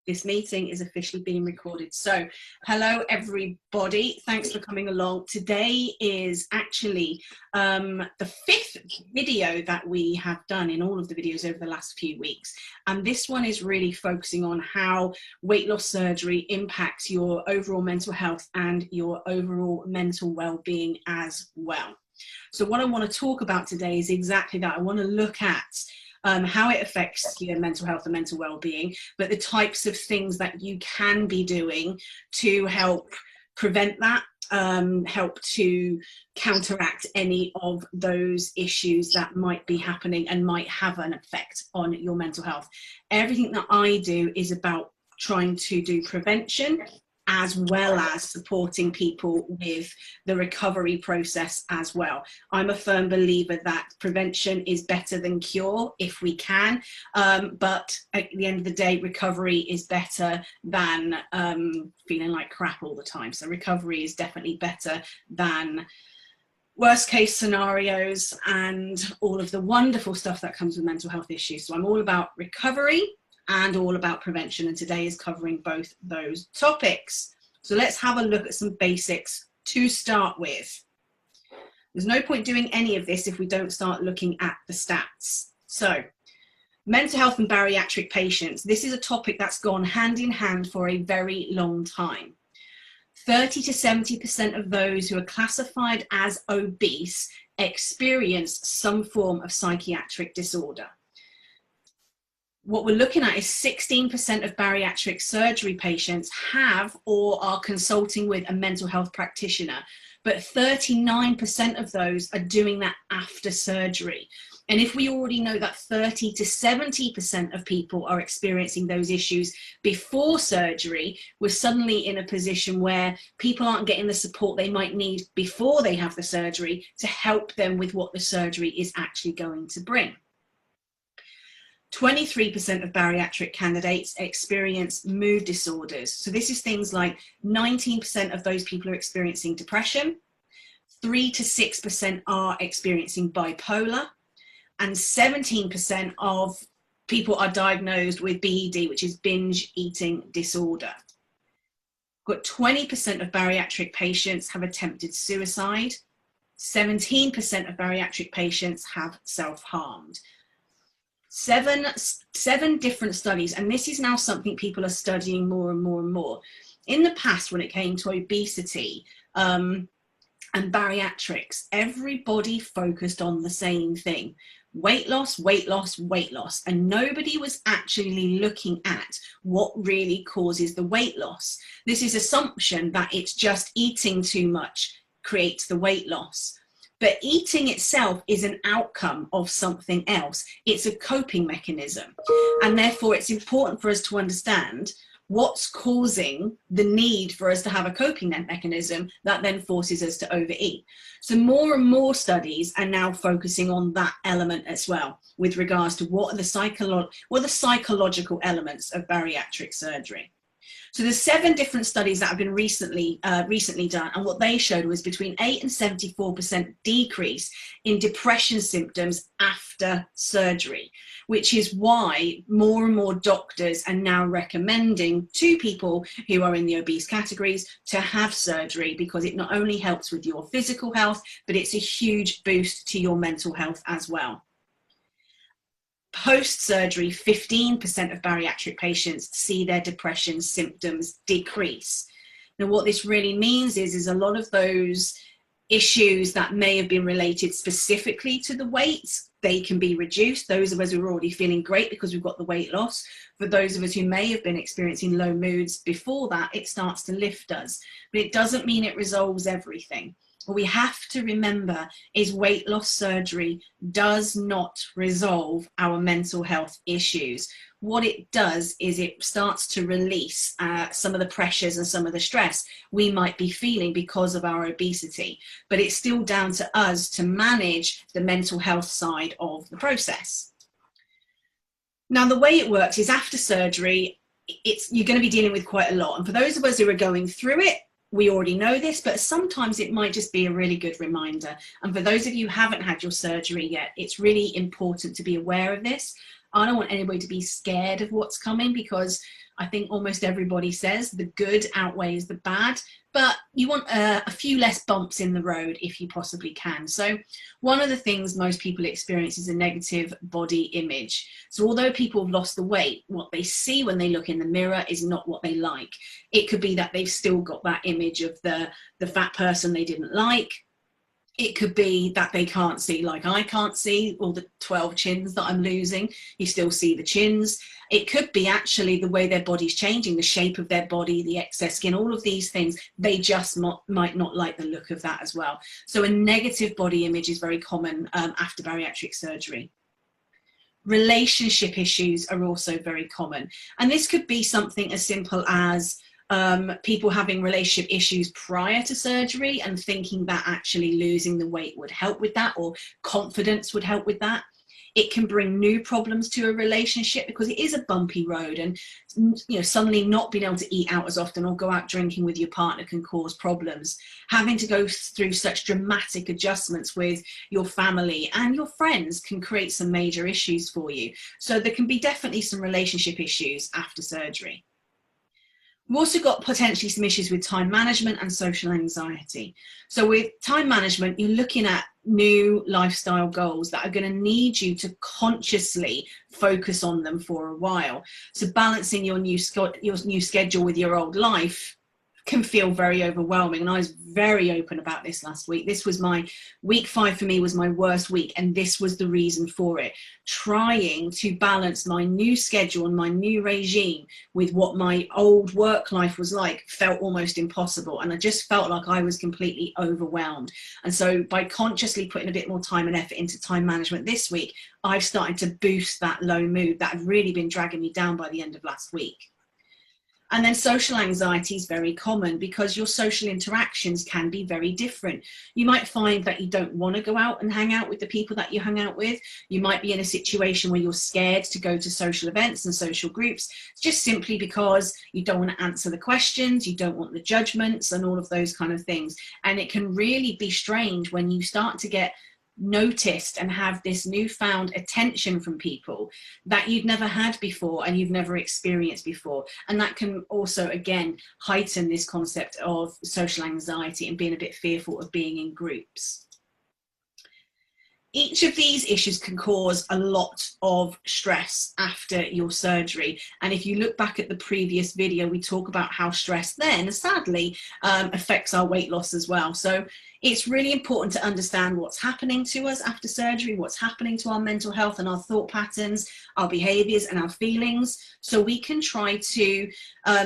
This meeting is officially being recorded. So, hello everybody. Thanks for coming along. Today is actually the 5th video that we have done in all of the videos over the last few weeks. And this one is really focusing on how weight loss surgery impacts your overall mental health and your overall mental well-being as well. So what I want to talk about today is exactly that. I want to look at how it affects your mental health and mental well-being, but the types of things that you can be doing to help prevent that, help to counteract any of those issues that might be happening and might have an effect on your mental health. Everything that I do is about trying to do prevention as well as supporting people with the recovery process as well. I'm a firm believer that prevention is better than cure if we can, but at the end of the day, recovery is better than feeling like crap all the time. So recovery is definitely better than worst case scenarios and all of the wonderful stuff that comes with mental health issues. So I'm all about recovery and all about prevention, and today is covering both those topics. So let's have a look at some basics to start with. There's no point doing any of this if we don't start looking at the stats. So mental health and bariatric patients, this is a topic that's gone hand in hand for a very long time. 30 to 70% of those who are classified as obese experience some form of psychiatric disorder. What we're looking at is 16% of bariatric surgery patients have or are consulting with a mental health practitioner, but 39% of those are doing that after surgery. And if we already know that 30 to 70% of people are experiencing those issues before surgery, we're suddenly in a position where people aren't getting the support they might need before they have the surgery to help them with what the surgery is actually going to bring. 23% of bariatric candidates experience mood disorders. So this is things like 19% of those people are experiencing depression, 3 to 6% are experiencing bipolar, and 17% of people are diagnosed with BED, which is binge eating disorder. We've got 20% of bariatric patients have attempted suicide, 17% of bariatric patients have self-harmed. Seven different studies, and this is now something people are studying more and more and more. In the past, when it came to obesity and bariatrics, everybody focused on the same thing: weight loss, weight loss, weight loss, and nobody was actually looking at what really causes the weight loss. This is assumption that it's just eating too much creates the weight loss. But eating itself is an outcome of something else. It's a coping mechanism. And therefore, it's important for us to understand what's causing the need for us to have a coping mechanism that then forces us to overeat. So more and more studies are now focusing on that element as well, with regards to what are the psychological elements of bariatric surgery. So there's 7 different studies that have been recently done, and what they showed was between 8 and 74% decrease in depression symptoms after surgery, which is why more and more doctors are now recommending to people who are in the obese categories to have surgery, because it not only helps with your physical health, but it's a huge boost to your mental health as well. Post-surgery, 15% of bariatric patients see their depression symptoms decrease. Now, what this really means is a lot of those issues that may have been related specifically to the weight, they can be reduced. Those of us who are already feeling great because we've got the weight loss. For those of us who may have been experiencing low moods before that, it starts to lift us. But it doesn't mean it resolves everything. What we have to remember is weight loss surgery does not resolve our mental health issues. What it does is it starts to release some of the pressures and some of the stress we might be feeling because of our obesity. But it's still down to us to manage the mental health side of the process. Now, the way it works is after surgery, you're going to be dealing with quite a lot. And for those of us who are going through it, we already know this, but sometimes it might just be a really good reminder. And for those of you who haven't had your surgery yet, it's really important to be aware of this. I don't want anybody to be scared of what's coming, because I think almost everybody says the good outweighs the bad, but you want a few less bumps in the road if you possibly can. So one of the things most people experience is a negative body image. So although people have lost the weight, what they see when they look in the mirror is not what they like. It could be that they've still got that image of the fat person they didn't like. It could be that they can't see, like I can't see all the 12 chins that I'm losing. You still see the chins. It could be actually the way their body's changing, the shape of their body, the excess skin, all of these things. They just might not like the look of that as well. So a negative body image is very common after bariatric surgery. Relationship issues are also very common. And this could be something as simple as people having relationship issues prior to surgery and thinking that actually losing the weight would help with that, or confidence would help with that. It can bring new problems to a relationship because it is a bumpy road, and suddenly not being able to eat out as often or go out drinking with your partner can cause problems. Having to go through such dramatic adjustments with your family and your friends can create some major issues for you. So there can be definitely some relationship issues after surgery. We've also got potentially some issues with time management and social anxiety. So with time management, you're looking at new lifestyle goals that are going to need you to consciously focus on them for a while. So balancing your new schedule with your old life can feel very overwhelming. And I was very open about this last week. This was week 5 for me was my worst week. And this was the reason for it. Trying to balance my new schedule and my new regime with what my old work life was like felt almost impossible. And I just felt like I was completely overwhelmed. And so by consciously putting a bit more time and effort into time management this week, I've started to boost that low mood that had really been dragging me down by the end of last week. And then social anxiety is very common because your social interactions can be very different. You might find that you don't want to go out and hang out with the people that you hang out with. You might be in a situation where you're scared to go to social events and social groups, just simply because you don't want to answer the questions, you don't want the judgments and all of those kind of things. And it can really be strange when you start to get noticed and have this newfound attention from people that you've never had before and you've never experienced before. And that can also, again, heighten this concept of social anxiety and being a bit fearful of being in groups. Each of these issues can cause a lot of stress after your surgery. And if you look back at the previous video, we talk about how stress then, sadly, affects our weight loss as well. So it's really important to understand what's happening to us after surgery, what's happening to our mental health and our thought patterns, our behaviors and our feelings, so we can try to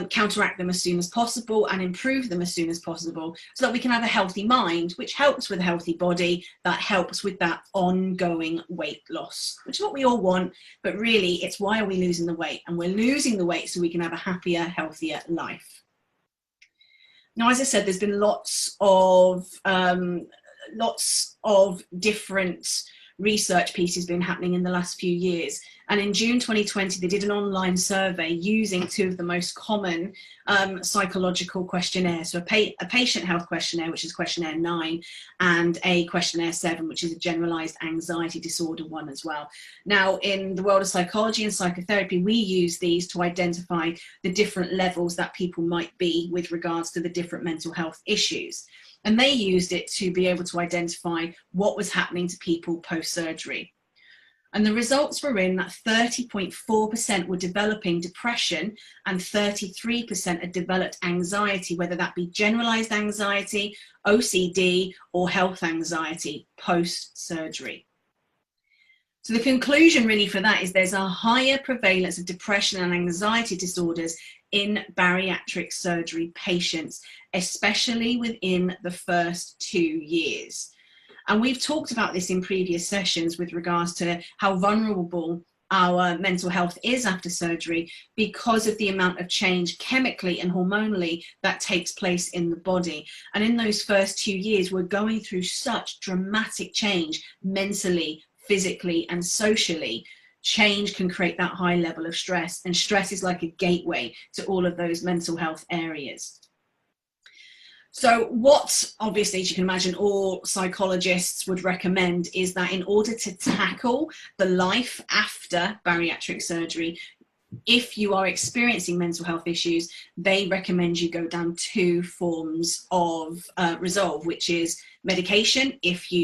counteract them as soon as possible and improve them as soon as possible, so that we can have a healthy mind, which helps with a healthy body, that helps with that ongoing weight loss, which is what we all want. But really, it's why are we losing the weight? And we're losing the weight so we can have a happier, healthier life. Now, as I said, there's been lots of different research pieces been happening in the last few years. And in June 2020, they did an online survey using 2 of the most common psychological questionnaires. So a patient health questionnaire, which is questionnaire 9, and a questionnaire 7, which is a generalized anxiety disorder one as well. Now, in the world of psychology and psychotherapy, we use these to identify the different levels that people might be with regards to the different mental health issues. And they used it to be able to identify what was happening to people post-surgery. And the results were in that 30.4% were developing depression and 33% had developed anxiety, whether that be generalized anxiety, OCD, or health anxiety post-surgery. So the conclusion really for that is there's a higher prevalence of depression and anxiety disorders in bariatric surgery patients, especially within the first 2 years. And we've talked about this in previous sessions with regards to how vulnerable our mental health is after surgery because of the amount of change chemically and hormonally that takes place in the body. And in those first 2 years, we're going through such dramatic change mentally, physically, and socially. Change can create that high level of stress, and stress is like a gateway to all of those mental health areas. So what, obviously, as you can imagine, all psychologists would recommend is that in order to tackle the life after bariatric surgery, if you are experiencing mental health issues, they recommend you go down 2 forms of resolve, which is medication,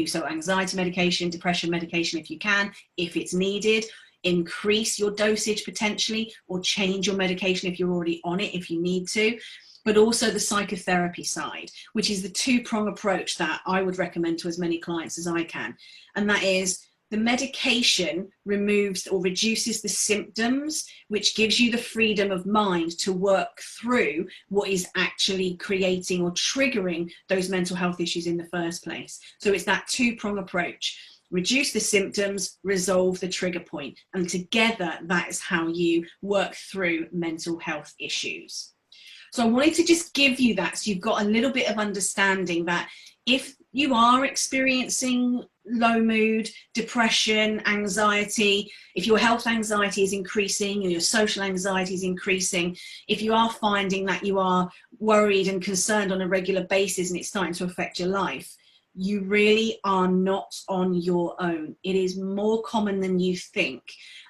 so anxiety medication, depression medication if you can, if it's needed, increase your dosage potentially, or change your medication if you're already on it if you need to. But also the psychotherapy side, which is the 2-prong approach that I would recommend to as many clients as I can. And that is, the medication removes or reduces the symptoms, which gives you the freedom of mind to work through what is actually creating or triggering those mental health issues in the first place. So it's that 2-prong approach. Reduce the symptoms, resolve the trigger point. And together, that is how you work through mental health issues. So I wanted to just give you that so you've got a little bit of understanding that if you are experiencing low mood, depression, anxiety, if your health anxiety is increasing and your social anxiety is increasing, if you are finding that you are worried and concerned on a regular basis and it's starting to affect your life, you really are not on your own. It is more common than you think,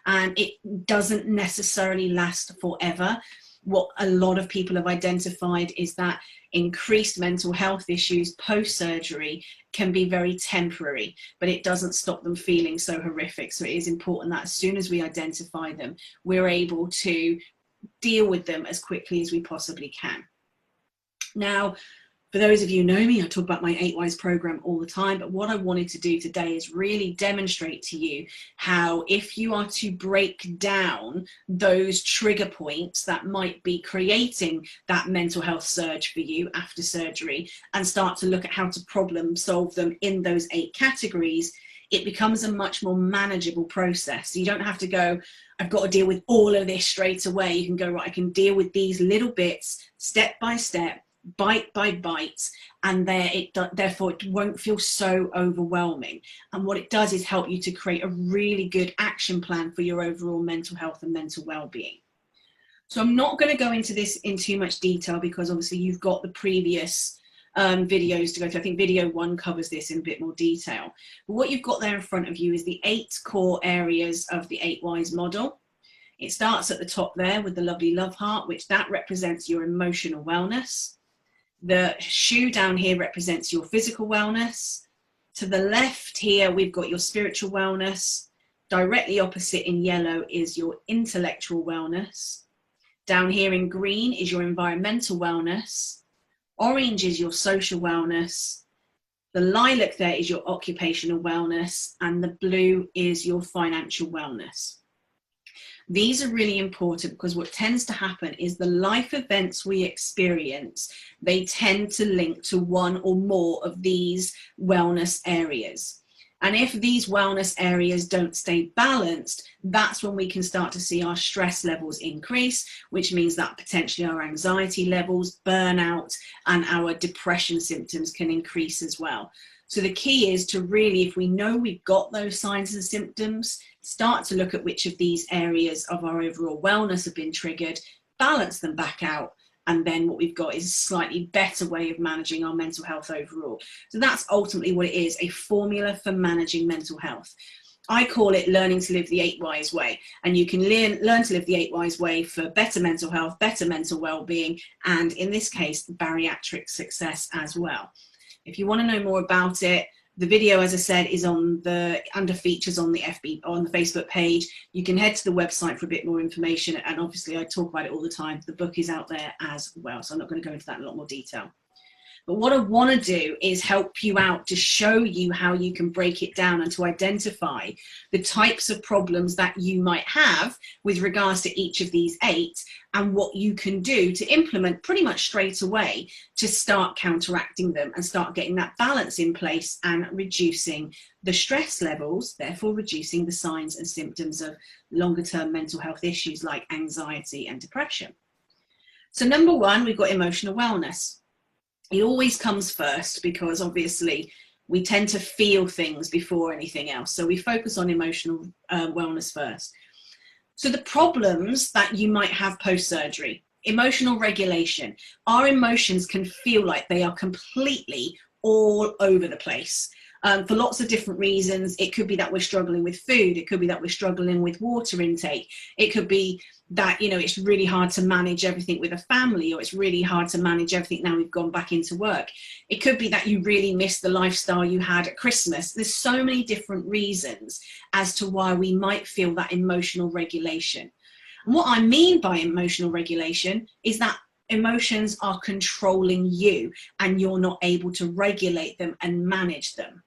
and it doesn't necessarily last forever. What a lot of people have identified is that increased mental health issues post-surgery can be very temporary, but it doesn't stop them feeling so horrific. So it is important that as soon as we identify them, we're able to deal with them as quickly as we possibly can. Now, for those of you who know me, I talk about my 8 Whys program all the time, but what I wanted to do today is really demonstrate to you how, if you are to break down those trigger points that might be creating that mental health surge for you after surgery and start to look at how to problem solve them in those 8 categories, it becomes a much more manageable process. So you don't have to go, I've got to deal with all of this straight away. You can go, right, I can deal with these little bits step by step, bite by bite, and therefore it won't feel so overwhelming. And what it does is help you to create a really good action plan for your overall mental health and mental well-being. So I'm not going to go into this in too much detail because obviously you've got the previous videos to go through. I think video 1 covers this in a bit more detail. But what you've got there in front of you is the 8 core areas of the 8 Whys model. It starts at the top there with the lovely love heart, which that represents your emotional wellness. The shoe down here represents your physical wellness. To the left here, we've got your spiritual wellness. Directly opposite in yellow is your intellectual wellness. Down here in green is your environmental wellness. Orange is your social wellness. The lilac there is your occupational wellness, and the blue is your financial wellness. These are really important because what tends to happen is the life events we experience, they tend to link to one or more of these wellness areas. And if these wellness areas don't stay balanced, that's when we can start to see our stress levels increase, which means that potentially our anxiety levels, burnout, and our depression symptoms can increase as well. So the key is to really, if we know we've got those signs and symptoms, start to look at which of these areas of our overall wellness have been triggered, balance them back out, and then what we've got is a slightly better way of managing our mental health overall. So that's ultimately what it is, a formula for managing mental health. I call it learning to live the 8 Whys way, and you can learn to live the 8 Whys way for better mental health, better mental well-being, and in this case, bariatric success as well. If you want to know more about it, the video, as I said, is on the under features on the Facebook page. You can head to the website for a bit more information, and obviously I talk about it all the time. The book is out there as well, so I'm not going to go into that in a lot more detail. But what I want to do is help you out to show you how you can break it down and to identify the types of problems that you might have with regards to each of these 8 and what you can do to implement pretty much straight away to start counteracting them and start getting that balance in place and reducing the stress levels, therefore reducing the signs and symptoms of longer term mental health issues like anxiety and depression. So number 1, we've got emotional wellness. It always comes first because obviously we tend to feel things before anything else. So we focus on emotional wellness first. So the problems that you might have post-surgery emotional regulation. Our emotions can feel like they are completely all over the place. For lots of different reasons. It could be that we're struggling with food. It could be that we're struggling with water intake. It could be that, you know, it's really hard to manage everything with a family, or it's really hard to manage everything now we've gone back into work. It could be that you really miss the lifestyle you had at Christmas. There's so many different reasons as to why we might feel that emotional regulation. And what I mean by emotional regulation is that emotions are controlling you and you're not able to regulate them and manage them.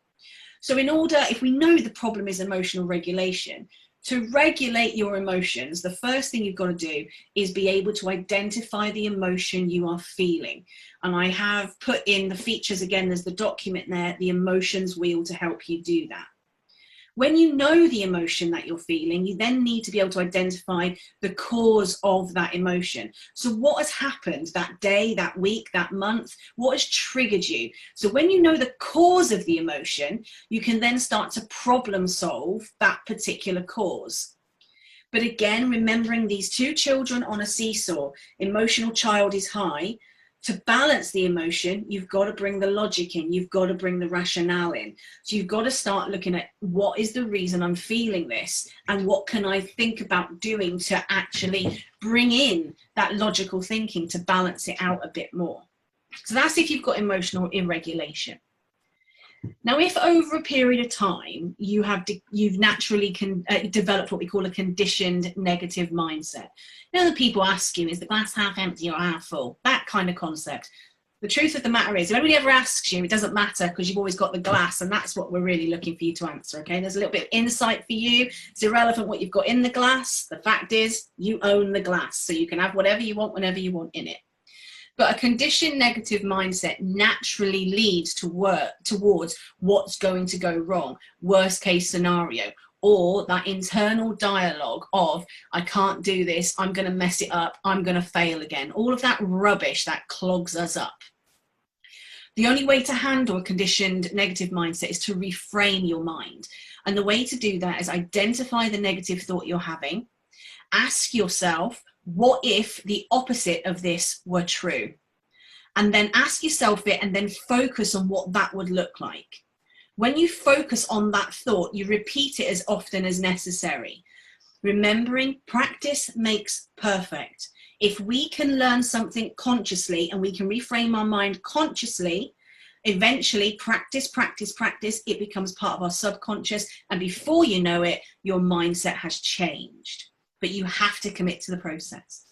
So in order, if we know the problem is emotional regulation, to regulate your emotions, the first thing you've got to do is be able to identify the emotion you are feeling. And I have put in the features again, there's the document there, the emotions wheel, to help you do that. When you know the emotion that you're feeling, you then need to be able to identify the cause of that emotion. So what has happened that day, that week, that month? What has triggered you? So when you know the cause of the emotion, you can then start to problem solve that particular cause. But again, remembering these two children on a seesaw, emotional child is high. To balance the emotion, you've got to bring the logic in, you've got to bring the rationale in. So you've got to start looking at what is the reason I'm feeling this, and what can I think about doing to actually bring in that logical thinking to balance it out a bit more. So that's if you've got emotional irregulation. Now, if over a period of time you've naturally developed what we call a conditioned negative mindset. You know, the people ask you, is the glass half empty or half full? That kind of concept. The truth of the matter is, if anybody ever asks you, it doesn't matter, because you've always got the glass, and that's what we're really looking for you to answer, okay? There's a little bit of insight for you. It's irrelevant what you've got in the glass. The fact is, you own the glass, so you can have whatever you want whenever you want in it. But a conditioned negative mindset naturally leads towards what's going to go wrong, worst case scenario, or that internal dialogue of, I can't do this, I'm going to mess it up, I'm going to fail again. All of that rubbish that clogs us up. The only way to handle a conditioned negative mindset is to reframe your mind. And the way to do that is identify the negative thought you're having, ask yourself, what if the opposite of this were true? And then ask yourself it, and then focus on what that would look like. When you focus on that thought, you repeat it as often as necessary. Remembering, practice makes perfect. If we can learn something consciously and we can reframe our mind consciously, eventually practice, it becomes part of our subconscious. And before you know it, your mindset has changed. But you have to commit to the process.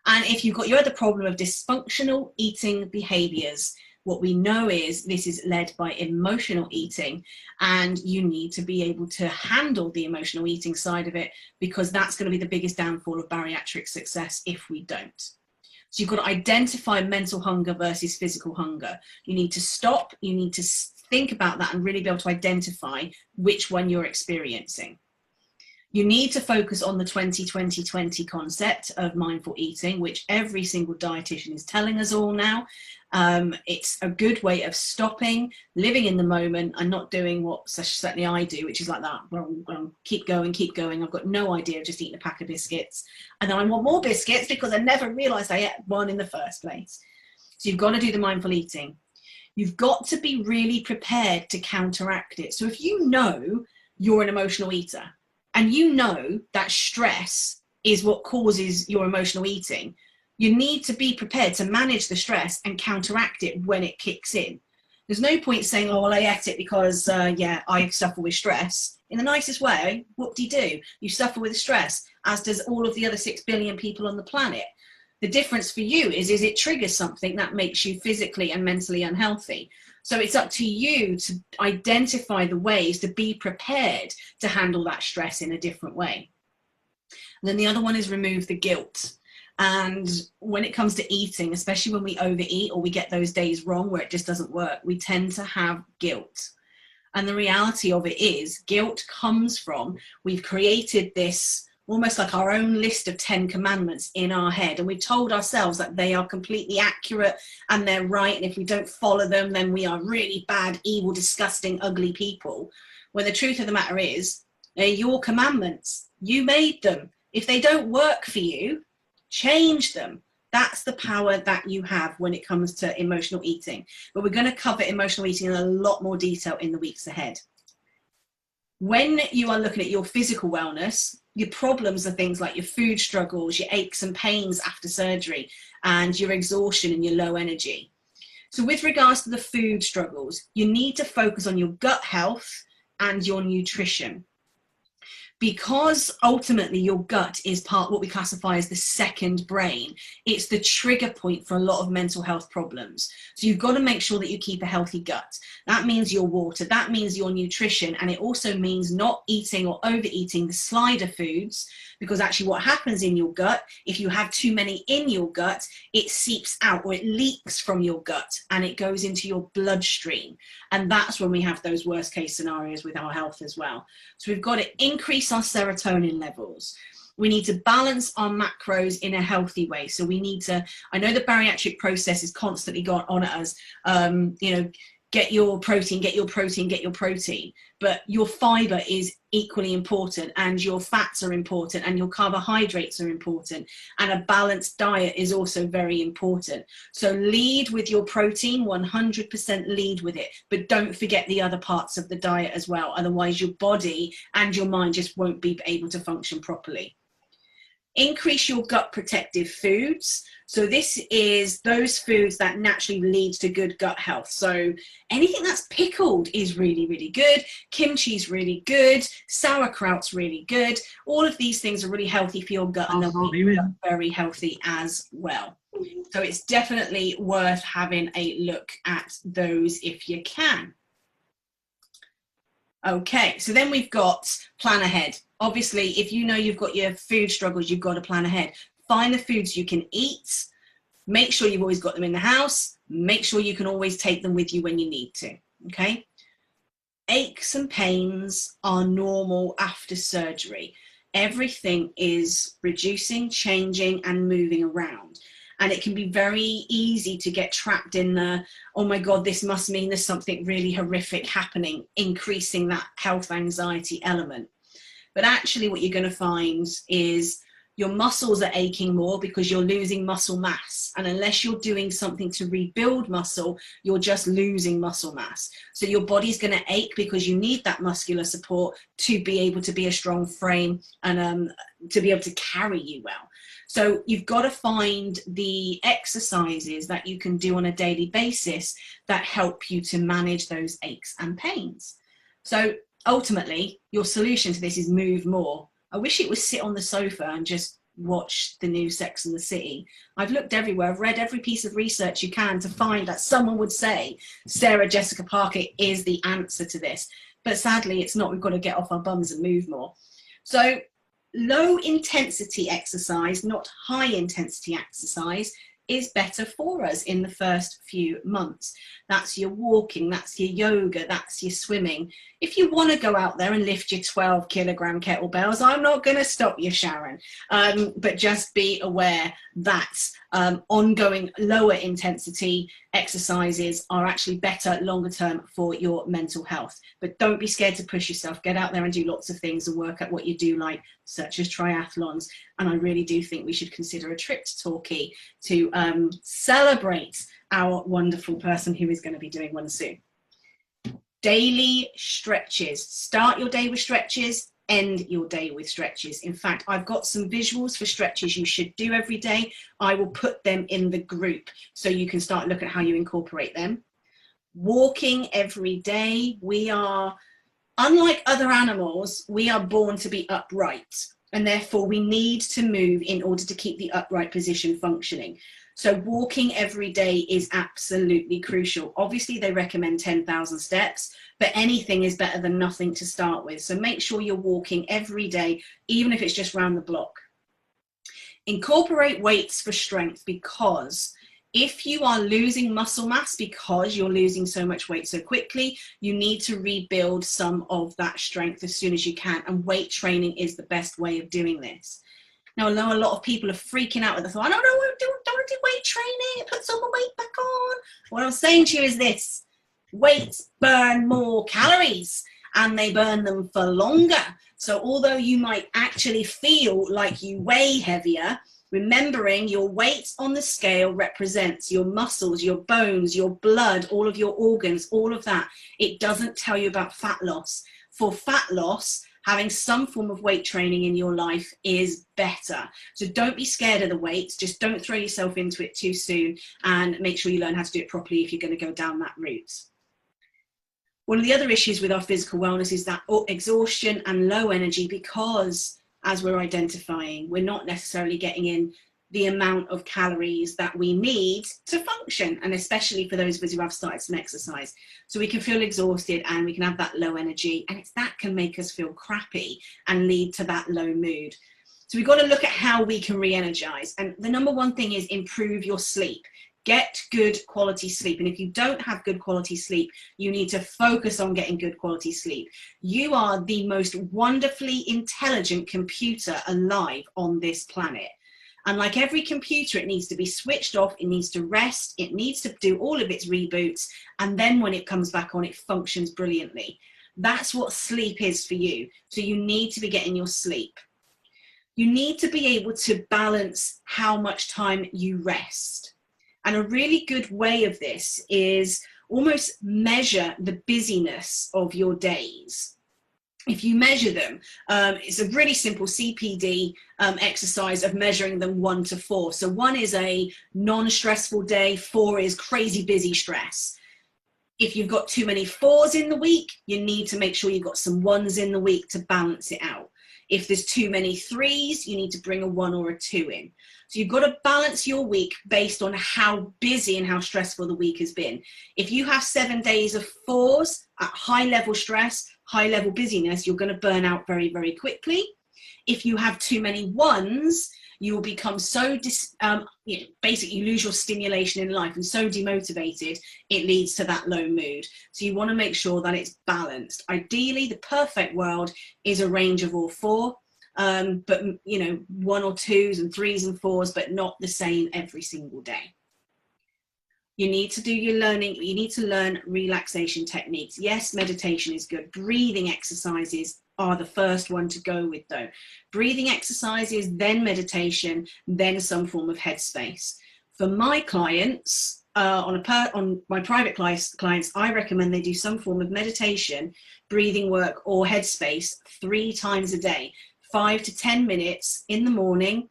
And if you had the problem of dysfunctional eating behaviors, what we know is this is led by emotional eating, and you need to be able to handle the emotional eating side of it, because that's going to be the biggest downfall of bariatric success if we don't. So you've got to identify mental hunger versus physical hunger. You need to stop, you need to think about that and really be able to identify which one you're experiencing. You need to focus on the 20-20-20 concept of mindful eating, which every single dietitian is telling us all now. It's a good way of stopping, living in the moment, and not doing what certainly I do, which is like that. Well, keep going. I've got no idea of just eating a pack of biscuits. And then I want more biscuits because I never realized I ate one in the first place. So you've got to do the mindful eating. You've got to be really prepared to counteract it. So if you know you're an emotional eater, and you know that stress is what causes your emotional eating, you need to be prepared to manage the stress and counteract it when it kicks in. There's no point saying, oh, well, I ate it because, I suffer with stress. In the nicest way, whoop-de-doo, you suffer with stress, as does all of the other 6 billion people on the planet. The difference for you is it triggers something that makes you physically and mentally unhealthy. So it's up to you to identify the ways to be prepared to handle that stress in a different way. And then the other one is remove the guilt. And when it comes to eating, especially when we overeat or we get those days wrong where it just doesn't work, we tend to have guilt. And the reality of it is, guilt comes from, we've created this almost like our own list of 10 commandments in our head, and we've told ourselves that they are completely accurate and they're right, and if we don't follow them, then we are really bad, evil, disgusting, ugly people. When the truth of the matter is, they're your commandments. You made them. If they don't work for you, change them. That's the power that you have when it comes to emotional eating. But we're going to cover emotional eating in a lot more detail in the weeks ahead. When you are looking at your physical wellness, your problems are things like your food struggles, your aches and pains after surgery, and your exhaustion and your low energy. So with regards to the food struggles, you need to focus on your gut health and your nutrition. Because ultimately your gut is what we classify as the second brain. It's the trigger point for a lot of mental health problems. So you've got to make sure that you keep a healthy gut. That means your water, that means your nutrition, and it also means not eating or overeating the slider foods, because actually what happens in your gut, if you have too many in your gut, it seeps out or it leaks from your gut and it goes into your bloodstream. And that's when we have those worst case scenarios with our health as well. So we've got to increase our serotonin levels. We need to balance our macros in a healthy way. So we need to, I know the bariatric process is constantly going on at us, get your protein, get your protein, get your protein. But your fiber is equally important, and your fats are important, and your carbohydrates are important. And a balanced diet is also very important. So lead with your protein, 100% lead with it. But don't forget the other parts of the diet as well. Otherwise, your body and your mind just won't be able to function properly. Increase your gut protective foods. So this is those foods that naturally lead to good gut health. So anything that's pickled is really, really good. Kimchi's really good. Sauerkraut's really good. All of these things are really healthy for your gut, and they're very healthy as well. So it's definitely worth having a look at those if you can. Okay, so then we've got plan ahead. Obviously, if you know you've got your food struggles, you've got to plan ahead. Find the foods you can eat. Make sure you've always got them in the house. Make sure you can always take them with you when you need to, okay? Aches and pains are normal after surgery. Everything is reducing, changing, and moving around. And it can be very easy to get trapped in the, oh my God, this must mean there's something really horrific happening, increasing that health anxiety element. But actually what you're going to find is your muscles are aching more because you're losing muscle mass. And unless you're doing something to rebuild muscle, you're just losing muscle mass. So your body's going to ache because you need that muscular support to be able to be a strong frame and to be able to carry you well. So you've got to find the exercises that you can do on a daily basis that help you to manage those aches and pains. So ultimately, your solution to this is move more. I wish it was sit on the sofa and just watch the new Sex and the City. I've looked everywhere. I've read every piece of research you can to find that someone would say Sarah Jessica Parker is the answer to this. But sadly, it's not. We've got to get off our bums and move more. So low intensity exercise, not high intensity exercise, is better for us in the first few months. That's your walking, that's your yoga, that's your swimming. If you want to go out there and lift your 12 kilogram kettlebells, I'm not going to stop you, Sharon. But just be aware that ongoing lower intensity exercises are actually better longer term for your mental health. But don't be scared to push yourself. Get out there and do lots of things and work at what you do like, such as triathlons. And I really do think we should consider a trip to Torquay to celebrate our wonderful person who is going to be doing one soon. Daily stretches. Start your day with stretches, end your day with stretches. In fact, I've got some visuals for stretches you should do every day. I will put them in the group so you can start looking at how you incorporate them. Walking every day. We are, unlike other animals, we are born to be upright, and therefore we need to move in order to keep the upright position functioning. So walking every day is absolutely crucial. Obviously, they recommend 10,000 steps, but anything is better than nothing to start with. So make sure you're walking every day, even if it's just round the block. Incorporate weights for strength, because if you are losing muscle mass because you're losing so much weight so quickly, you need to rebuild some of that strength as soon as you can. And weight training is the best way of doing this. Now, I know a lot of people are freaking out with the thought, I don't want to do weight training, it puts all the weight back on. What I'm saying to you is this: weights burn more calories and they burn them for longer. So although you might actually feel like you weigh heavier, Remembering your weight on the scale represents your muscles, your bones, your blood, all of your organs, all of that. It doesn't tell you about fat loss. For fat loss, having some form of weight training in your life is better. So don't be scared of the weights. Just don't throw yourself into it too soon, and make sure you learn how to do it properly if you're going to go down that route. One of the other issues with our physical wellness is that exhaustion and low energy, because as we're identifying, we're not necessarily getting in the amount of calories that we need to function, and especially for those of us who have started some exercise. So we can feel exhausted and we can have that low energy, and that can make us feel crappy and lead to that low mood. So we've got to look at how we can re-energize. And the number one thing is improve your sleep. Get good quality sleep. And if you don't have good quality sleep, you need to focus on getting good quality sleep. You are the most wonderfully intelligent computer alive on this planet. And like every computer, it needs to be switched off, it needs to rest, it needs to do all of its reboots, and then when it comes back on, it functions brilliantly. That's what sleep is for you. So you need to be getting your sleep. You need to be able to balance how much time you rest. And a really good way of this is almost measure the busyness of your days. If you measure them, it's a really simple CPD exercise of measuring them 1 to 4. So 1 is a non-stressful day, 4 is crazy busy stress. If you've got too many 4s in the week, you need to make sure you've got some 1s in the week to balance it out. If there's too many 3s, you need to bring a 1 or a 2 in. So you've got to balance your week based on how busy and how stressful the week has been. If you have 7 days of 4s at high level stress, high level busyness, you're going to burn out very, very quickly. If you have too many 1s, you will become so, basically you lose your stimulation in life and so demotivated, it leads to that low mood. So you want to make sure that it's balanced. Ideally, the perfect world is a range of all 4. But 1 or 2s and 3s and 4s, but not the same every single day. You need to do your learning. You need to learn relaxation techniques. Yes, meditation is good. Breathing exercises are the first one to go with though. Breathing exercises, then meditation, then some form of headspace. For my clients, on my private clients, I recommend they do some form of meditation, breathing work, or headspace 3 times a day. 5 to 10 minutes in the morning,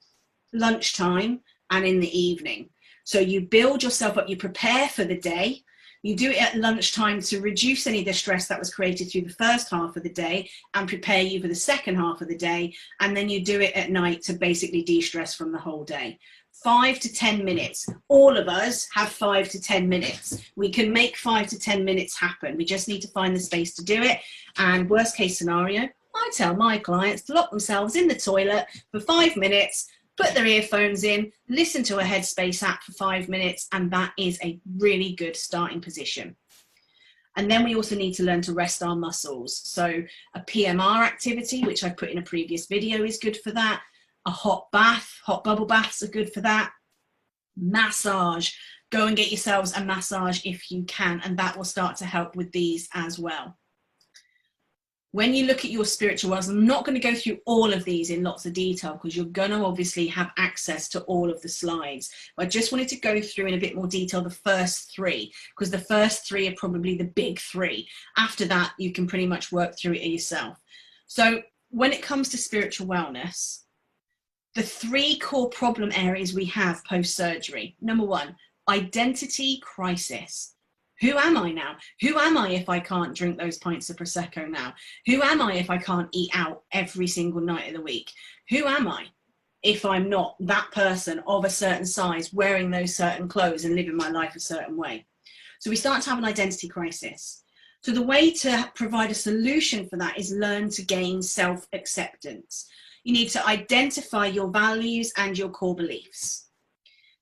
lunchtime, and in the evening. So you build yourself up, you prepare for the day, you do it at lunchtime to reduce any of the stress that was created through the first half of the day and prepare you for the second half of the day, and then you do it at night to basically de-stress from the whole day. 5 to 10 minutes. All of us have 5 to 10 minutes. We can make 5 to 10 minutes happen. We just need to find the space to do it. And worst case scenario, I tell my clients to lock themselves in the toilet for 5 minutes, put their earphones in, listen to a Headspace app for 5 minutes, and that is a really good starting position. And then we also need to learn to rest our muscles. So a PMR activity, which I put in a previous video, is good for that. A hot bath, hot bubble baths are good for that. Massage, go and get yourselves a massage if you can, and that will start to help with these as well. When you look at your spiritual wellness, I'm not going to go through all of these in lots of detail because you're going to obviously have access to all of the slides. But I just wanted to go through in a bit more detail the first 3, because the first 3 are probably the big 3. After that, you can pretty much work through it yourself. So when it comes to spiritual wellness, the 3 core problem areas we have post-surgery. Number 1, identity crisis. Who am I now? Who am I if I can't drink those pints of Prosecco now? Who am I if I can't eat out every single night of the week? Who am I if I'm not that person of a certain size, wearing those certain clothes and living my life a certain way? So we start to have an identity crisis. So the way to provide a solution for that is learn to gain self-acceptance. You need to identify your values and your core beliefs.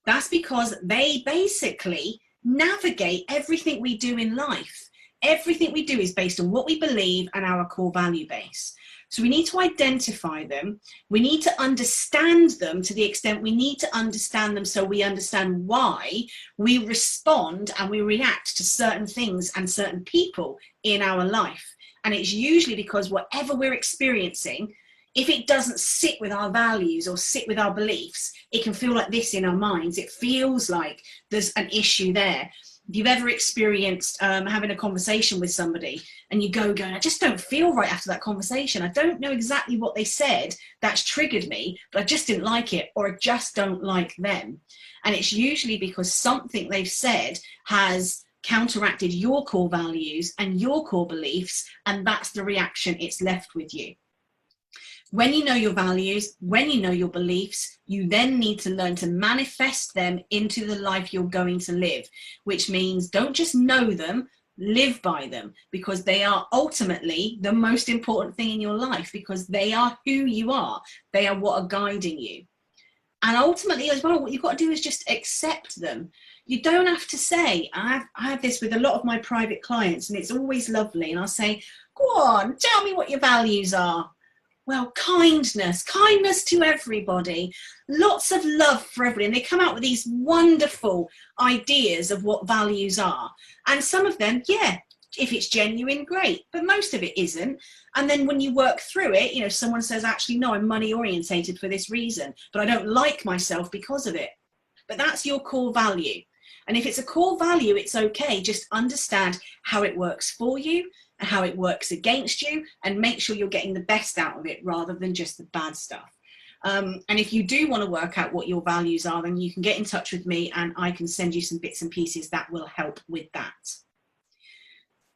That's because they basically navigate everything we do in life. Everything we do is based on what we believe and our core value base. So we need to identify them. We need to understand them to the extent we need to understand them, so we understand why we respond and we react to certain things and certain people in our life. And it's usually because whatever we're experiencing if it doesn't sit with our values or sit with our beliefs, it can feel like this in our minds. It feels like there's an issue there. If you've ever experienced having a conversation with somebody and you going, I just don't feel right after that conversation. I don't know exactly what they said that's triggered me, but I just didn't like it, or I just don't like them. And it's usually because something they've said has counteracted your core values and your core beliefs, and that's the reaction it's left with you. When you know your values, when you know your beliefs, you then need to learn to manifest them into the life you're going to live, which means don't just know them, live by them, because they are ultimately the most important thing in your life, because they are who you are. They are what are guiding you. And ultimately as well, what you've got to do is just accept them. You don't have to say, I have this with a lot of my private clients, and it's always lovely. And I'll say, go on, tell me what your values are. Well, kindness to everybody, lots of love for everybody. And they come out with these wonderful ideas of what values are. And some of them, yeah, if it's genuine, great, but most of it isn't. And then when you work through it, you know, someone says, actually, no, I'm money orientated for this reason, but I don't like myself because of it. But that's your core value. And if it's a core value, it's okay. Just understand how it works for you and how it works against you, and make sure you're getting the best out of it rather than just the bad stuff. And if you do want to work out what your values are, then you can get in touch with me and I can send you some bits and pieces that will help with that.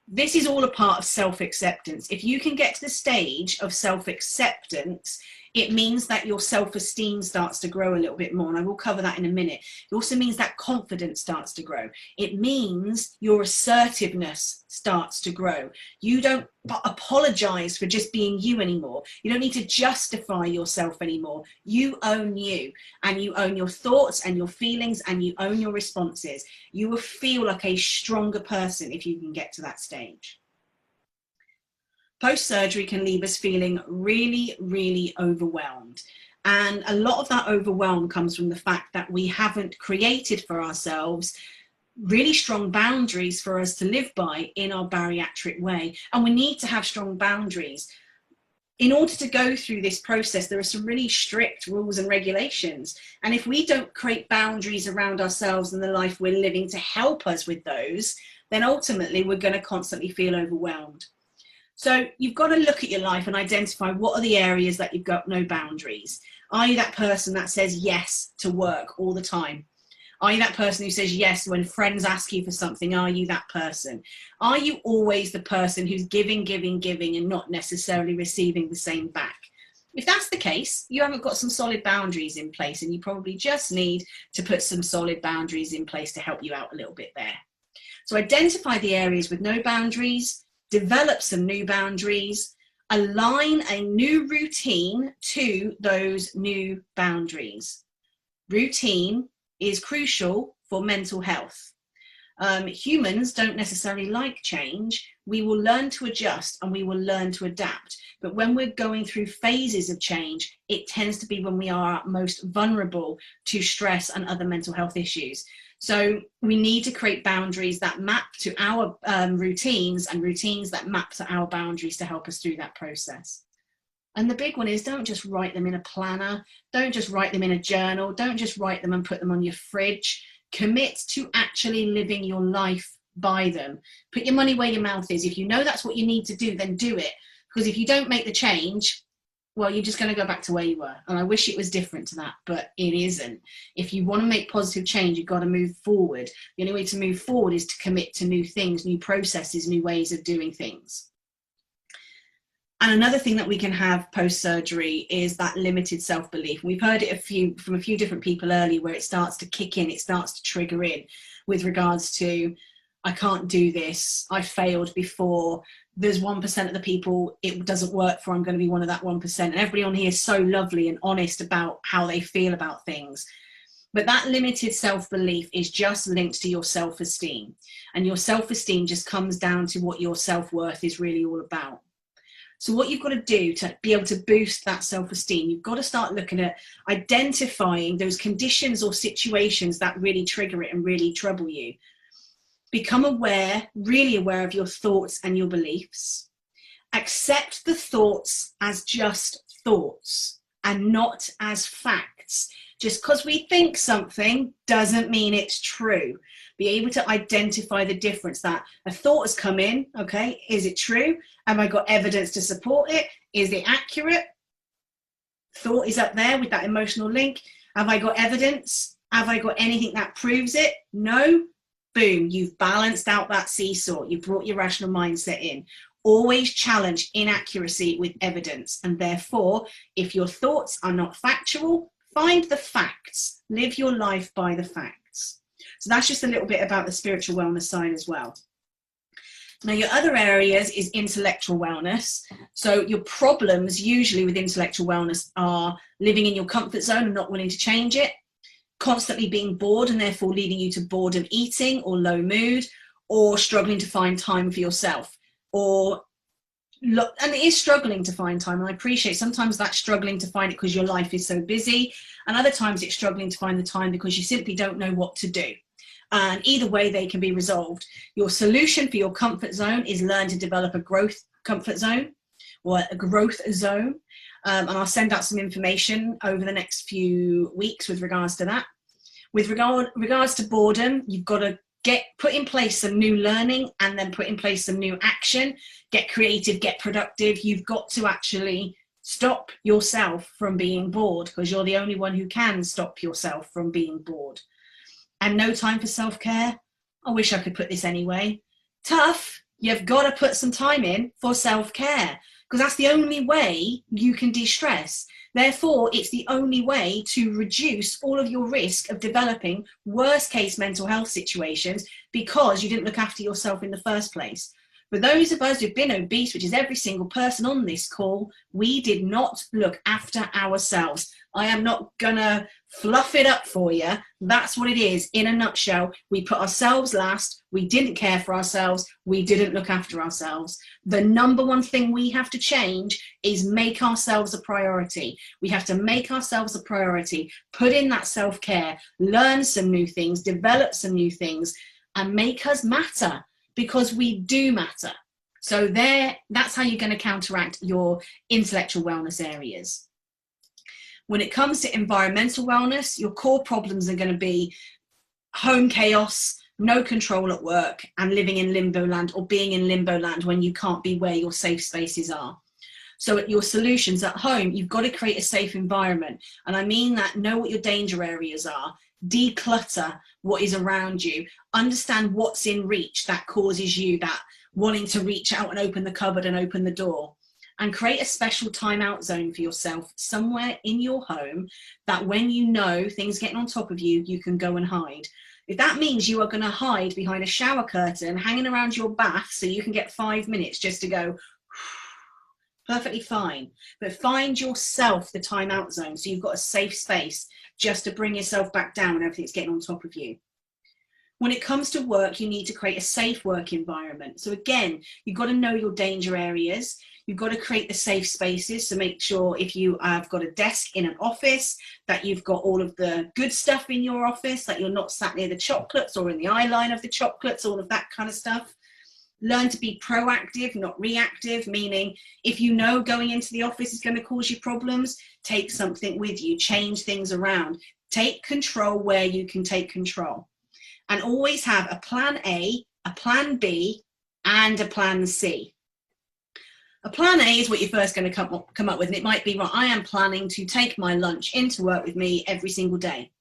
This is all a part of self-acceptance. If you can get to the stage of self-acceptance, it means that your self-esteem starts to grow a little bit more, and I will cover that in a minute. It also means that confidence starts to grow. It means your assertiveness starts to grow. You don't apologize for just being you anymore. You don't need to justify yourself anymore. You own you, and you own your thoughts and your feelings, and you own your responses. You will feel like a stronger person if you can get to that stage. Post-surgery can leave us feeling really, really overwhelmed. And a lot of that overwhelm comes from the fact that we haven't created for ourselves really strong boundaries for us to live by in our bariatric way. And we need to have strong boundaries. In order to go through this process, there are some really strict rules and regulations. And if we don't create boundaries around ourselves and the life we're living to help us with those, then ultimately we're going to constantly feel overwhelmed. So you've got to look at your life and identify what are the areas that you've got no boundaries. Are you that person that says yes to work all the time? Are you that person who says yes when friends ask you for something? Are you that person? Are you always the person who's giving, and not necessarily receiving the same back? If that's the case, you haven't got some solid boundaries in place, and you probably just need to put some solid boundaries in place to help you out a little bit there. So identify the areas with no boundaries, develop some new boundaries, align a new routine to those new boundaries. Routine is crucial for mental health. Humans don't necessarily like change. We will learn to adjust and we will learn to adapt. But when we're going through phases of change, it tends to be when we are most vulnerable to stress and other mental health issues. So we need to create boundaries that map to our routines, and routines that map to our boundaries to help us through that process. And the big one is, don't just write them in a planner. Don't just write them in a journal. Don't just write them and put them on your fridge. Commit to actually living your life by them. Put your money where your mouth is. If you know that's what you need to do, then do it. Because if you don't make the change, well, you're just going to go back to where you were. And I wish it was different to that, but it isn't. If you want to make positive change, you've got to move forward. The only way to move forward is to commit to new things, new processes, new ways of doing things. And another thing that we can have post-surgery is that limited self-belief. We've heard it from a few different people earlier, where it starts to kick in, it starts to trigger in with regards to, I can't do this, I failed before, there's 1% of the people it doesn't work for, I'm going to be one of that 1%. And everybody on here is so lovely and honest about how they feel about things. But that limited self-belief is just linked to your self-esteem. And your self-esteem just comes down to what your self-worth is really all about. So what you've got to do to be able to boost that self-esteem, you've got to start looking at identifying those conditions or situations that really trigger it and really trouble you. Become aware, really aware of your thoughts and your beliefs. Accept the thoughts as just thoughts and not as facts. Just because we think something doesn't mean it's true. Be able to identify the difference, that a thought has come in, okay, is it true? Have I got evidence to support it? Is it accurate? Thought is up there with that emotional link. Have I got evidence? Have I got anything that proves it? No. Boom, you've balanced out that seesaw. You've brought your rational mindset in. Always challenge inaccuracy with evidence. And therefore, if your thoughts are not factual, find the facts. Live your life by the facts. So that's just a little bit about the spiritual wellness side as well. Now, your other areas is intellectual wellness. So your problems usually with intellectual wellness are living in your comfort zone and not willing to change it, constantly being bored and therefore leading you to boredom eating or low mood, or struggling to find time for yourself, or look, and it is struggling to find time. And I appreciate sometimes that's struggling to find it because your life is so busy, and other times it's struggling to find the time because you simply don't know what to do. And either way, they can be resolved. Your solution for your comfort zone is learn to develop a growth comfort zone or a growth zone. And I'll send out some information over the next few weeks with regards to that. With regards to boredom, you've got to put in place some new learning and then put in place some new action. Get creative, get productive. You've got to actually stop yourself from being bored, because you're the only one who can stop yourself from being bored. And no time for self-care. I wish I could put this anyway. Tough. You've got to put some time in for self-care, because that's the only way you can de-stress. Therefore, it's the only way to reduce all of your risk of developing worst case mental health situations because you didn't look after yourself in the first place. For those of us who've been obese, which is every single person on this call, we did not look after ourselves. I am not gonna fluff it up for you. That's what it is in a nutshell. We put ourselves last. We didn't care for ourselves. We didn't look after ourselves. The number one thing we have to change is make ourselves a priority. We have to make ourselves a priority, put in that self-care, learn some new things, develop some new things, and make us matter, because we do matter. So that's how you're going to counteract your intellectual wellness areas. When it comes to environmental wellness, your core problems are going to be home chaos, no control at work, and living in limbo land, or being in limbo land when you can't be where your safe spaces are. So at your solutions at home, you've got to create a safe environment. And I mean that, know what your danger areas are, declutter what is around you, understand what's in reach that causes you that wanting to reach out and open the cupboard and open the door. And create a special timeout zone for yourself somewhere in your home that when you know things getting on top of you, you can go and hide. If that means you are going to hide behind a shower curtain, hanging around your bath so you can get 5 minutes just to go, perfectly fine. But find yourself the timeout zone so you've got a safe space just to bring yourself back down when everything's getting on top of you. When it comes to work, you need to create a safe work environment. So again, you've got to know your danger areas. You've got to create the safe spaces. So make sure if you have got a desk in an office, that you've got all of the good stuff in your office, that you're not sat near the chocolates or in the eye line of the chocolates, all of that kind of stuff. Learn to be proactive, not reactive, meaning if you know going into the office is going to cause you problems, take something with you, change things around, take control where you can take control. And always have a plan A, a plan B, and a plan C. A plan A is what you're first going to come up with, and it might be, right, I am planning to take my lunch into work with me every single day.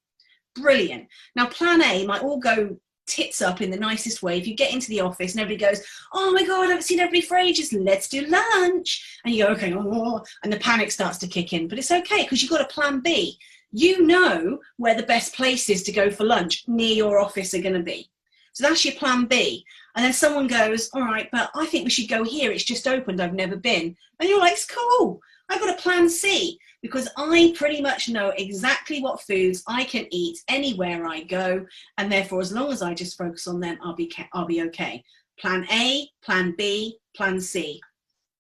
Brilliant. Now, plan A might all go tits up in the nicest way. If you get into the office and everybody goes, oh my God, I haven't seen everybody for ages, let's do lunch. And you go, okay, oh, and the panic starts to kick in. But it's okay, because you've got a plan B. You know where the best places to go for lunch near your office are going to be. So that's your plan B. And then someone goes, all right, but I think we should go here. It's just opened. I've never been. And you're like, it's cool. I've got a plan C, because I pretty much know exactly what foods I can eat anywhere I go. And therefore, as long as I just focus on them, I'll be okay. Plan A, plan B, plan C.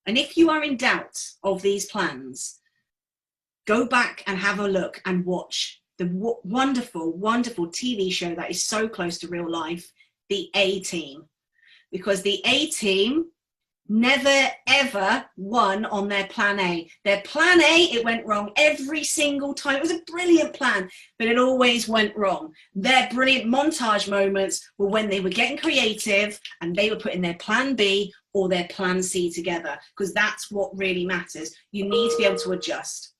And if you are in doubt of these plans, go back and have a look and watch the wonderful, wonderful TV show that is so close to real life, The A-Team. Because the A-Team never ever won on their plan A. Their plan A, it went wrong every single time. It was a brilliant plan, but it always went wrong. Their brilliant montage moments were when they were getting creative and they were putting their plan B or their plan C together, because that's what really matters. You need to be able to adjust.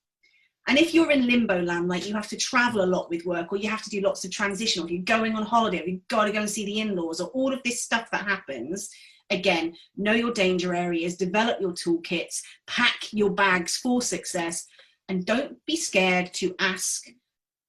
And if you're in limbo land, like you have to travel a lot with work, or you have to do lots of transition, or if you're going on holiday, or you've got to go and see the in-laws, or all of this stuff that happens, again, know your danger areas, develop your toolkits, pack your bags for success, and don't be scared to ask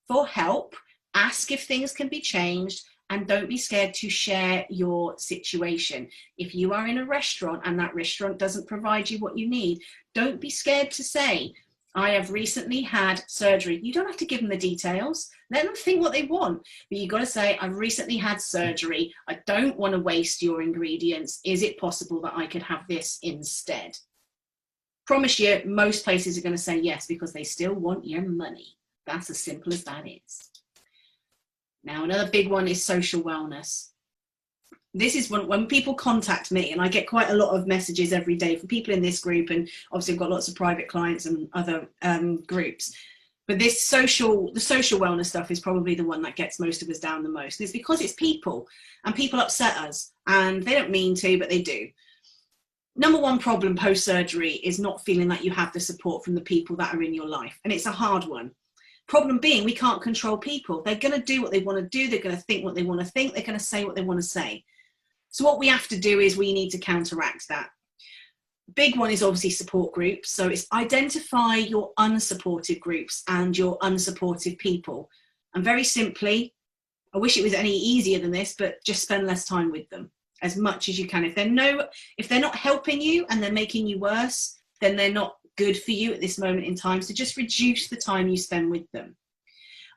for help, ask if things can be changed, and don't be scared to share your situation. If you are in a restaurant and that restaurant doesn't provide you what you need, don't be scared to say, I have recently had surgery. You don't have to give them the details. Let them think what they want. But you've got to say, I've recently had surgery. I don't want to waste your ingredients. Is it possible that I could have this instead? Promise you, most places are going to say yes, because they still want your money. That's as simple as that is. Now, another big one is social wellness. This is when people contact me, and I get quite a lot of messages every day from people in this group, and obviously I've got lots of private clients and other groups. But the social wellness stuff is probably the one that gets most of us down the most. And it's because it's people, and people upset us, and they don't mean to, but they do. Number one problem post-surgery is not feeling that you have the support from the people that are in your life, and it's a hard one. Problem being, we can't control people. They're going to do what they want to do. They're going to think what they want to think. They're going to say what they want to say. So what we have to do is we need to counteract that. Big one is obviously support groups. So it's identify your unsupported groups and your unsupportive people. And very simply, I wish it was any easier than this, but just spend less time with them as much as you can. If they're not helping you and they're making you worse, then they're not good for you at this moment in time. So just reduce the time you spend with them.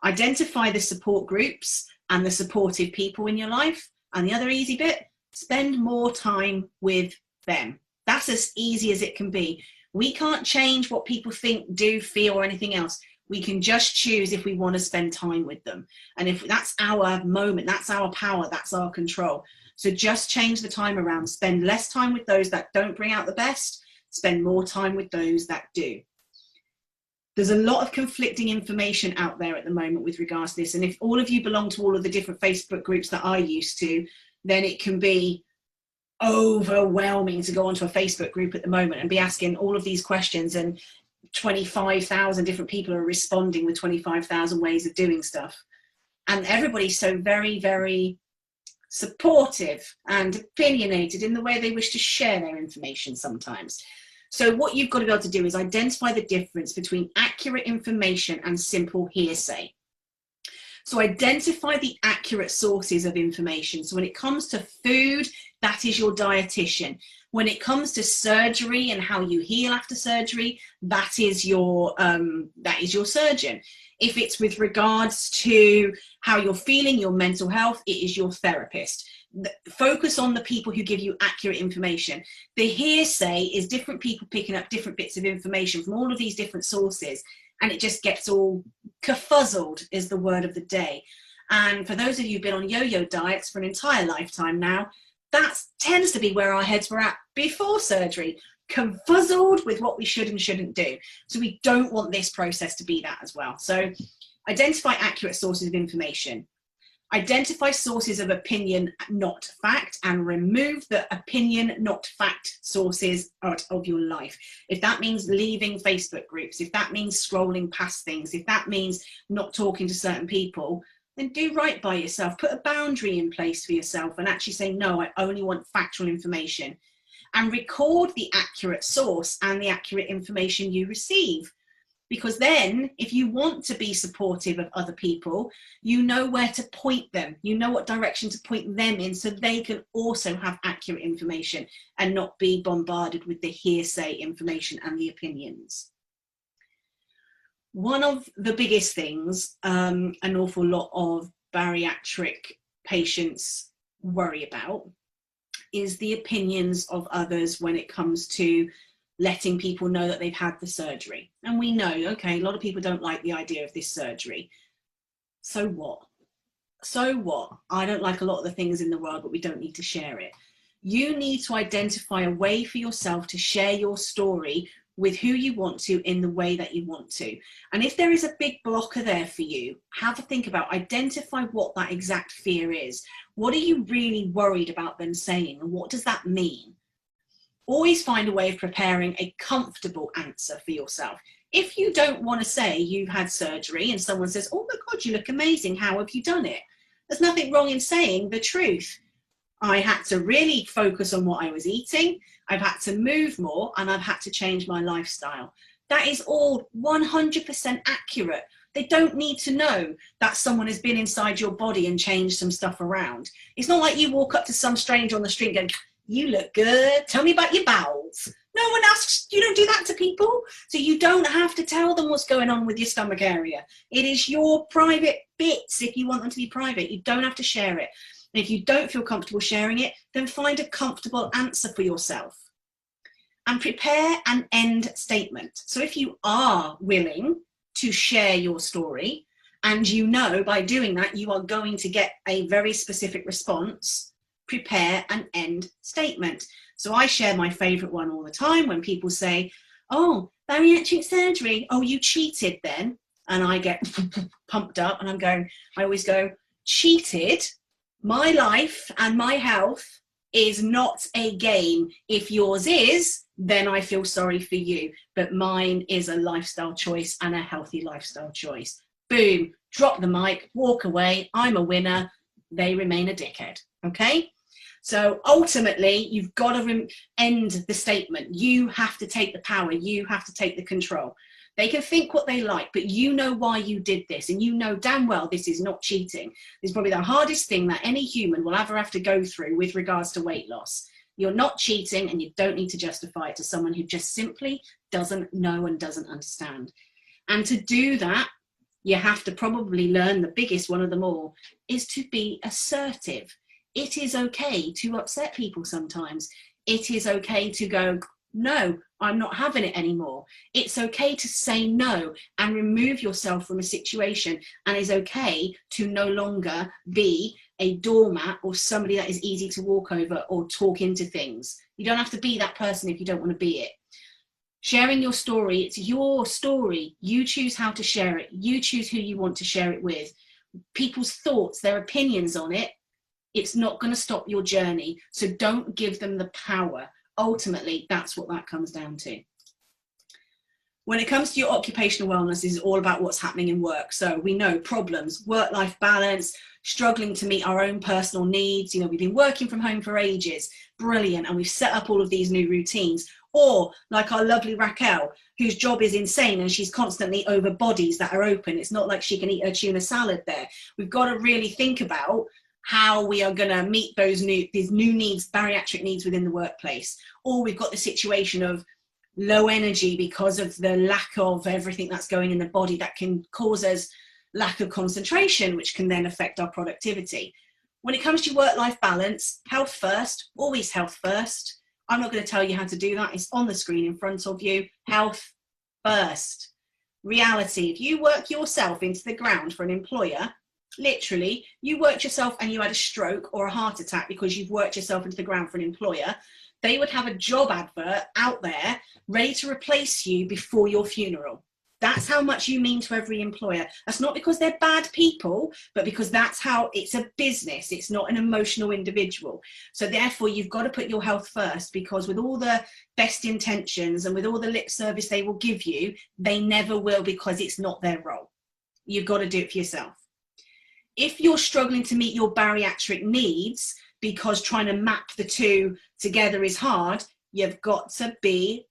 Identify the support groups and the supportive people in your life. And the other easy bit, spend more time with them. That's as easy as it can be. We can't change what people think, do, feel, or anything else. We can just choose if we want to spend time with them. And if that's our moment, that's our power, that's our control. So just change the time around. Spend less time with those that don't bring out the best. Spend more time with those that do. There's a lot of conflicting information out there at the moment with regards to this. And if all of you belong to all of the different Facebook groups that I used to, then it can be overwhelming to go onto a Facebook group at the moment and be asking all of these questions, and 25,000 different people are responding with 25,000 ways of doing stuff. And everybody's so very, very supportive and opinionated in the way they wish to share their information sometimes. So what you've got to be able to do is identify the difference between accurate information and simple hearsay. So identify the accurate sources of information. So when it comes to food, that is your dietitian. When it comes to surgery and how you heal after surgery, that is your surgeon. If it's with regards to how you're feeling, your mental health, it is your therapist. Focus on the people who give you accurate information. The hearsay is different people picking up different bits of information from all of these different sources, and it just gets all kerfuzzled is the word of the day. And for those of you who've been on yo-yo diets for an entire lifetime now, that tends to be where our heads were at before surgery, confuzzled with what we should and shouldn't do. So we don't want this process to be that as well. So identify accurate sources of information. Identify sources of opinion, not fact, and remove the opinion, not fact sources out of your life. If that means leaving Facebook groups, if that means scrolling past things, if that means not talking to certain people, then do right by yourself. Put a boundary in place for yourself and actually say, no, I only want factual information. And record the accurate source and the accurate information you receive. Because then if you want to be supportive of other people, you know where to point them. You know what direction to point them in so they can also have accurate information and not be bombarded with the hearsay information and the opinions. One of the biggest things an awful lot of bariatric patients worry about is the opinions of others when it comes to letting people know that they've had the surgery. And we know, okay, a lot of people don't like the idea of this surgery. So what? So what? I don't like a lot of the things in the world, but we don't need to share it. You need to identify a way for yourself to share your story with who you want to in the way that you want to. And if there is a big blocker there for you, have a think about, identify what that exact fear is. What are you really worried about them saying, and what does that mean? Always find a way of preparing a comfortable answer for yourself. If you don't want to say you've had surgery and someone says, oh my God, you look amazing, how have you done it? There's nothing wrong in saying the truth. I had to really focus on what I was eating. I've had to move more, and I've had to change my lifestyle. That is all 100% accurate. They don't need to know that someone has been inside your body and changed some stuff around. It's not like you walk up to some stranger on the street and go, you look good, tell me about your bowels. No one asks, you don't do that to people. So you don't have to tell them what's going on with your stomach area. It is your private bits. If you want them to be private, you don't have to share it. And if you don't feel comfortable sharing it, then find a comfortable answer for yourself. And prepare an end statement. So if you are willing to share your story, and you know by doing that you are going to get a very specific response, prepare an end statement. So I share my favorite one all the time when people say, oh, bariatric surgery, oh, you cheated then. And I get pumped up, and I always go, cheated? My life and my health is not a game. If yours is, then I feel sorry for you. But mine is a lifestyle choice, and a healthy lifestyle choice. Boom, drop the mic, walk away. I'm a winner. They remain a dickhead. Okay? So ultimately, you've got to end the statement. You have to take the power. You have to take the control. They can think what they like, but you know why you did this, and you know damn well this is not cheating. This is probably the hardest thing that any human will ever have to go through with regards to weight loss. You're not cheating, and you don't need to justify it to someone who just simply doesn't know and doesn't understand. And to do that, you have to probably learn the biggest one of them all, is to be assertive. It is okay to upset people sometimes. It is okay to go, no, I'm not having it anymore. It's okay to say no and remove yourself from a situation, and it's okay to no longer be a doormat or somebody that is easy to walk over or talk into things. You don't have to be that person if you don't want to be it. Sharing your story, it's your story. You choose how to share it. You choose who you want to share it with. People's thoughts, their opinions on it, it's not going to stop your journey. So don't give them the power. Ultimately, that's what that comes down to. When it comes to your occupational wellness, this is all about what's happening in work. So we know problems, work-life balance, struggling to meet our own personal needs. You know, we've been working from home for ages. Brilliant. And we've set up all of these new routines. Or like our lovely Raquel, whose job is insane and she's constantly over bodies that are open. It's not like she can eat her tuna salad there. We've got to really think about how we are going to meet these new needs, bariatric needs within the workplace. Or we've got the situation of low energy because of the lack of everything that's going in the body that can cause us lack of concentration, which can then affect our productivity. When it comes to work-life balance, health first, always health first. I'm not going to tell you how to do that. It's on the screen in front of you. Health first. Reality, if you work yourself into the ground for an employer, literally, you worked yourself and you had a stroke or a heart attack because you've worked yourself into the ground for an employer, they would have a job advert out there ready to replace you before your funeral. That's how much you mean to every employer. That's not because they're bad people, but because that's how it's a business. It's not an emotional individual. So therefore, you've got to put your health first, because with all the best intentions and with all the lip service they will give you, they never will, because it's not their role. You've got to do it for yourself. If you're struggling to meet your bariatric needs because trying to map the two together is hard, you've got to be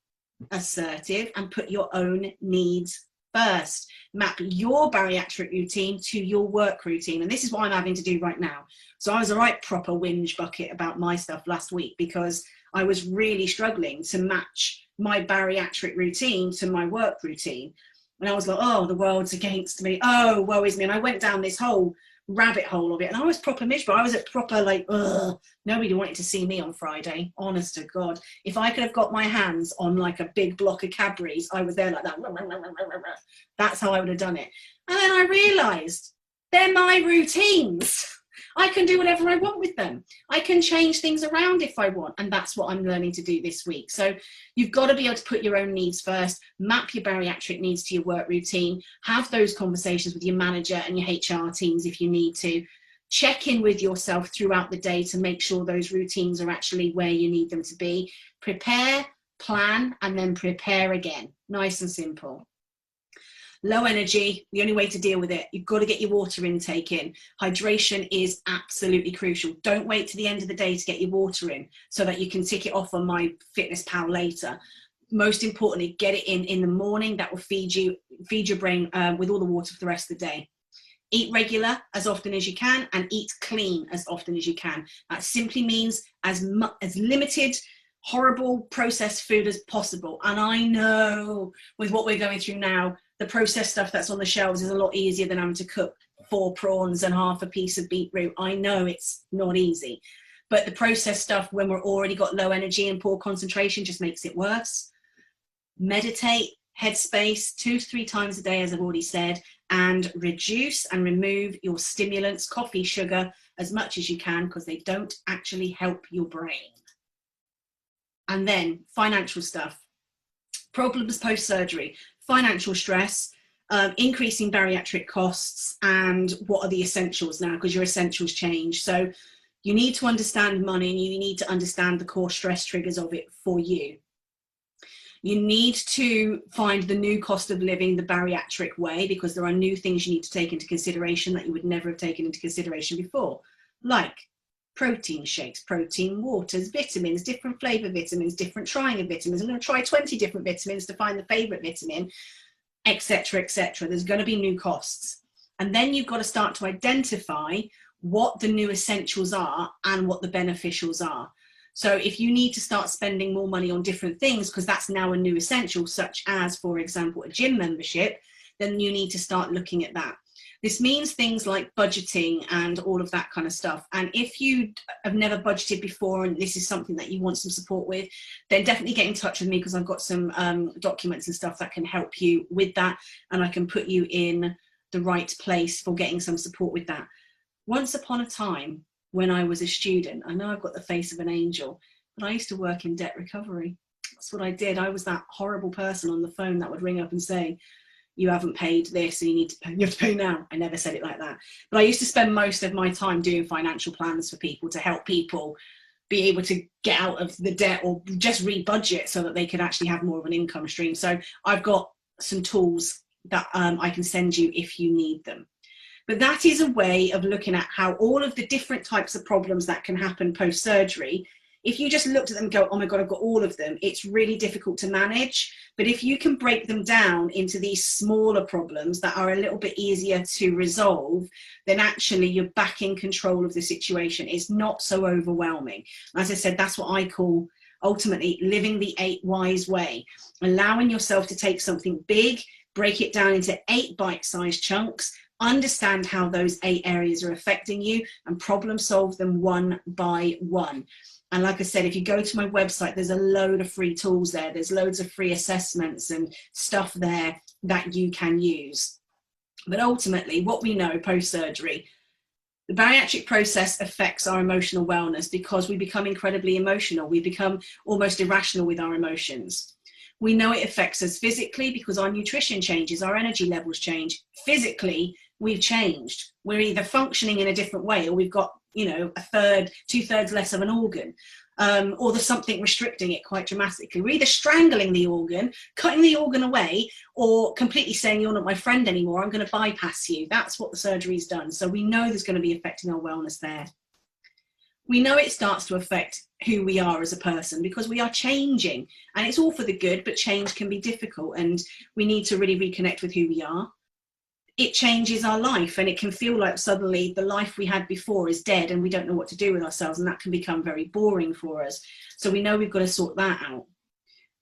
assertive and put your own needs first. Map your bariatric routine to your work routine. And this is what I'm having to do right now. So I was a right proper whinge bucket about my stuff last week, because I was really struggling to match my bariatric routine to my work routine. And I was like, oh, the world's against me. Oh, woe is me. And I went down this whole rabbit hole of it, and I was proper miserable. I was at proper like, ugh, nobody wanted to see me on Friday, honest to God. If I could have got my hands on like a big block of Cadbury's, I was there like that. That's how I would have done it. And then I realized they're my routines. I can do whatever I want with them. I can change things around if I want. And that's what I'm learning to do this week. So you've got to be able to put your own needs first, map your bariatric needs to your work routine, have those conversations with your manager and your HR teams if you need to. Check in with yourself throughout the day to make sure those routines are actually where you need them to be. Prepare, plan, and then prepare again. Nice and simple. Low energy, the only way to deal with it, you've got to get your water intake in. Hydration is absolutely crucial. Don't wait to the end of the day to get your water in so that you can tick it off on My Fitness Pal later. Most importantly, get it in the morning. That will feed your brain with all the water for the rest of the day. Eat regular as often as you can, and eat clean as often as you can. That simply means as limited horrible processed food as possible. And I know with what we're going through now, the processed stuff that's on the shelves is a lot easier than having to cook 4 prawns and half a piece of beetroot. I know it's not easy, but the processed stuff, when we're already got low energy and poor concentration, just makes it worse. Meditate, headspace 2 to 3 times a day, as I've already said, and reduce and remove your stimulants, coffee, sugar, as much as you can, because they don't actually help your brain. And then financial stuff, problems post-surgery, financial stress, increasing bariatric costs, and what are the essentials now, because your essentials change. So you need to understand money, and you need to understand the core stress triggers of it for you. You need to find the new cost of living the bariatric way, because there are new things you need to take into consideration that you would never have taken into consideration before, like protein shakes, protein waters, vitamins, different flavor vitamins, different trying of vitamins. I'm going to try 20 different vitamins to find the favorite vitamin, etc., etc. There's going to be new costs. And then you've got to start to identify what the new essentials are and what the beneficials are. So if you need to start spending more money on different things, because that's now a new essential, such as, for example, a gym membership, then you need to start looking at that. This means things like budgeting and all of that kind of stuff. And if you have never budgeted before and this is something that you want some support with, then definitely get in touch with me, because I've got some documents and stuff that can help you with that. And I can put you in the right place for getting some support with that. Once upon a time, when I was a student, I know I've got the face of an angel, but I used to work in debt recovery. That's what I did. I was that horrible person on the phone that would ring up and say, you haven't paid this, so you have to pay now. I never said it like that. But I used to spend most of my time doing financial plans for people to help people be able to get out of the debt or just re-budget so that they could actually have more of an income stream. So I've got some tools that I can send you if you need them. But that is a way of looking at how all of the different types of problems that can happen post-surgery, if you just looked at them and go, oh my God, I've got all of them, it's really difficult to manage. But if you can break them down into these smaller problems that are a little bit easier to resolve, then actually you're back in control of the situation. It's not so overwhelming. As I said, that's what I call ultimately living the 8 wise way, allowing yourself to take something big, break it down into 8 bite-sized chunks, understand how those 8 areas are affecting you, and problem solve them one by one. And like I said, if you go to my website, there's a load of free tools there. There's loads of free assessments and stuff there that you can use. But ultimately, what we know post-surgery, the bariatric process affects our emotional wellness because we become incredibly emotional. We become almost irrational with our emotions. We know it affects us physically because our nutrition changes, our energy levels change. Physically, we've changed. We're either functioning in a different way, or we've got, you know, 1/3, 2/3 less of an organ, or there's something restricting it quite dramatically. We're either strangling the organ, cutting the organ away, or completely saying, you're not my friend anymore, I'm going to bypass you. That's what the surgery's done. So we know there's going to be affecting our wellness there. We know it starts to affect who we are as a person because we are changing, and it's all for the good, but change can be difficult, and we need to really reconnect with who we are. It changes our life, and it can feel like suddenly the life we had before is dead and we don't know what to do with ourselves, and that can become very boring for us. So we know we've got to sort that out.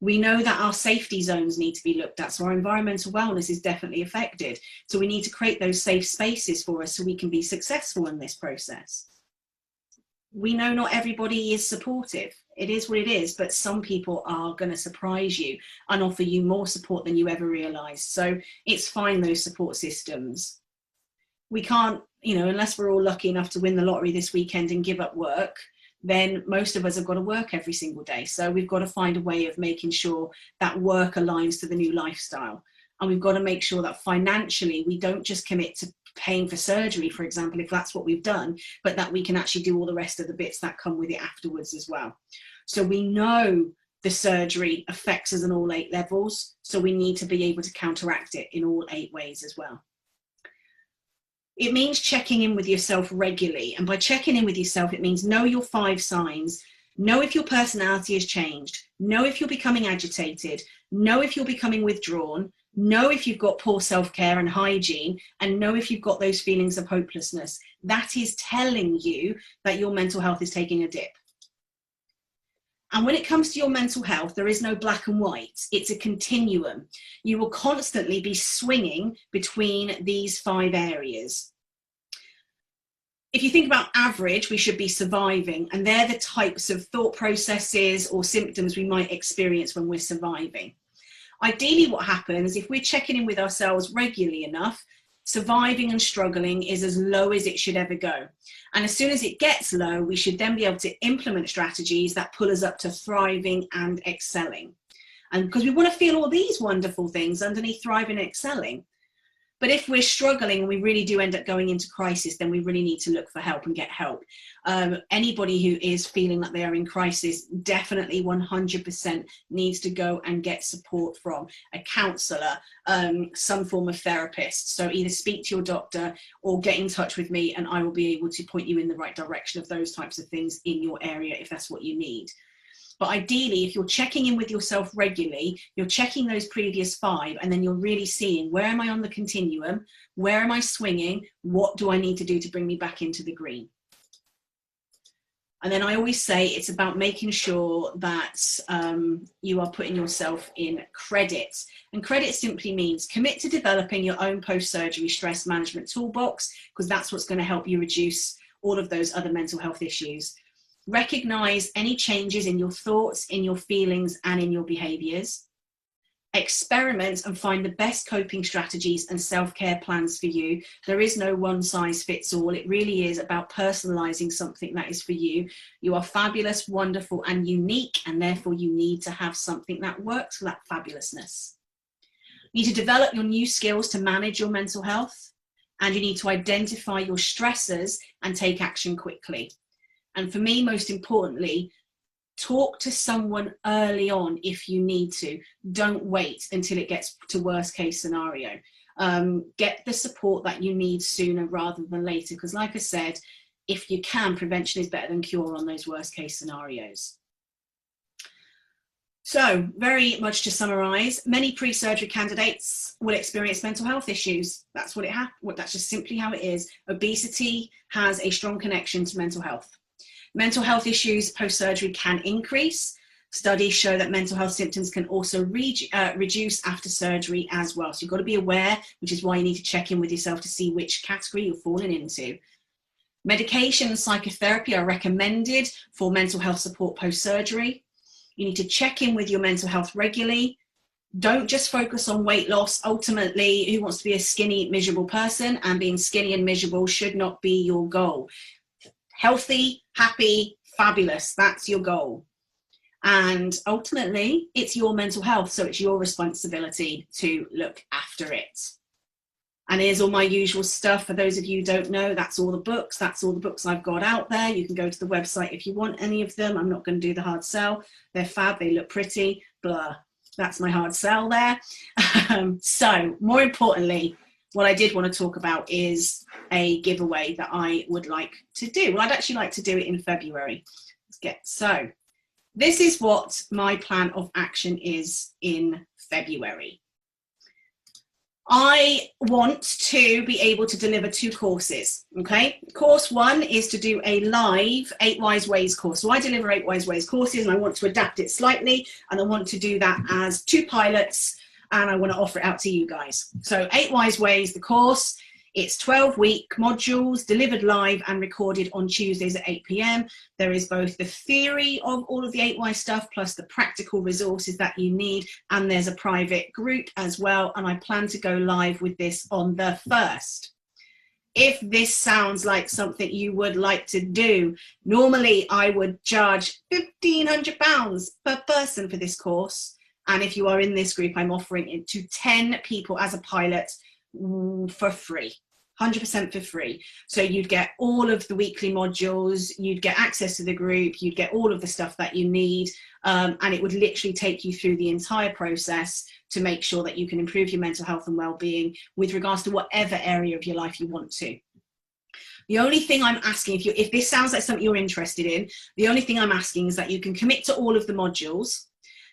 We know that our safety zones need to be looked at, so our environmental wellness is definitely affected. So we need to create those safe spaces for us so we can be successful in this process. We know not everybody is supportive. It is what it is, but some people are going to surprise you and offer you more support than you ever realized. So it's find those support systems. we can't, you know, unless we're all lucky enough to win the lottery this weekend and give up work, then most of us have got to work every single day. So we've got to find a way of making sure that work aligns to the new lifestyle. And we've got to make sure that financially we don't just commit to paying for surgery, for example, if that's what we've done, but that we can actually do all the rest of the bits that come with it afterwards as well. So we know the surgery affects us on all 8 levels, so we need to be able to counteract it in all 8 ways as well. It means checking in with yourself regularly. And by checking in with yourself, it means know your 5 signs, know if your personality has changed, know if you're becoming agitated, know if you're becoming withdrawn, know if you've got poor self-care and hygiene, and know if you've got those feelings of hopelessness. That is telling you that your mental health is taking a dip. And when it comes to your mental health, there is no black and white. It's a continuum. You will constantly be swinging between these 5 areas. If you think about average, we should be surviving, and they're the types of thought processes or symptoms we might experience when we're surviving. Ideally, what happens if we're checking in with ourselves regularly enough, surviving and struggling is as low as it should ever go. And as soon as it gets low, we should then be able to implement strategies that pull us up to thriving and excelling. And because we want to feel all these wonderful things underneath thriving and excelling. But if we're struggling and we really do end up going into crisis, then we really need to look for help and get help. Anybody who is feeling that they are in crisis definitely 100% needs to go and get support from a counsellor, some form of therapist. So either speak to your doctor or get in touch with me, and I will be able to point you in the right direction of those types of things in your area if that's what you need. But ideally, if you're checking in with yourself regularly, you're checking those previous 5, and then you're really seeing, where am I on the continuum? Where am I swinging? What do I need to do to bring me back into the green? And then I always say it's about making sure that you are putting yourself in credit. And credit simply means commit to developing your own post-surgery stress management toolbox, because that's what's going to help you reduce all of those other mental health issues. Recognize any changes in your thoughts, in your feelings, and in your behaviors. Experiment and find the best coping strategies and self-care plans for you. There is no one size fits all. It really is about personalizing something that is for you. You are fabulous, wonderful, and unique, and therefore you need to have something that works for that fabulousness. You need to develop your new skills to manage your mental health, and you need to identify your stressors and take action quickly. And for me, most importantly, talk to someone early on if you need to. Don't wait until it gets to worst case scenario. Get the support that you need sooner rather than later, because like I said, if you can, prevention is better than cure on those worst case scenarios. So very much to summarize, many pre-surgery candidates will experience mental health issues. That's what that's just simply how it is. Obesity has a strong connection to mental health. Mental health issues post-surgery can increase. Studies show that mental health symptoms can also reduce after surgery as well. So you've got to be aware, which is why you need to check in with yourself to see which category you're falling into. Medication and psychotherapy are recommended for mental health support post-surgery. You need to check in with your mental health regularly. Don't just focus on weight loss. Ultimately, who wants to be a skinny, miserable person? And being skinny and miserable should not be your goal. Healthy, happy, fabulous, that's your goal. And ultimately, it's your mental health, so it's your responsibility to look after it. And here's all my usual stuff. For those of you who don't know, that's all the books. That's all the books I've got out there. You can go to the website if you want any of them. I'm not going to do the hard sell. They're fab, they look pretty, blah. That's my hard sell there. So more importantly, what I did want to talk about is a giveaway that I would like to do. Well, I'd actually like to do it in February. So this is what my plan of action is in February. I want to be able to deliver 2 courses, okay? Course 1 is to do a live 8 Wise Ways course. So I deliver 8 Wise Ways courses, and I want to adapt it slightly, and I want to do that as 2 pilots, and I want to offer it out to you guys. So 8 Wise Ways, the course, it's 12-week modules delivered live and recorded on Tuesdays at 8 p.m. There is both the theory of all of the 8 Wise stuff plus the practical resources that you need, and there's a private group as well, and I plan to go live with this on the 1st. if this sounds like something you would like to do, normally I would charge £1,500 per person for this course. And if you are in this group, I'm offering it to 10 people as a pilot for free. 100% for free. So you'd get all of the weekly modules, you'd get access to the group, you'd get all of the stuff that you need, and it would literally take you through the entire process to make sure that you can improve your mental health and well-being with regards to whatever area of your life you want to. The only thing I'm asking, if this sounds like something you're interested in, the only thing I'm asking is that you can commit to all of the modules.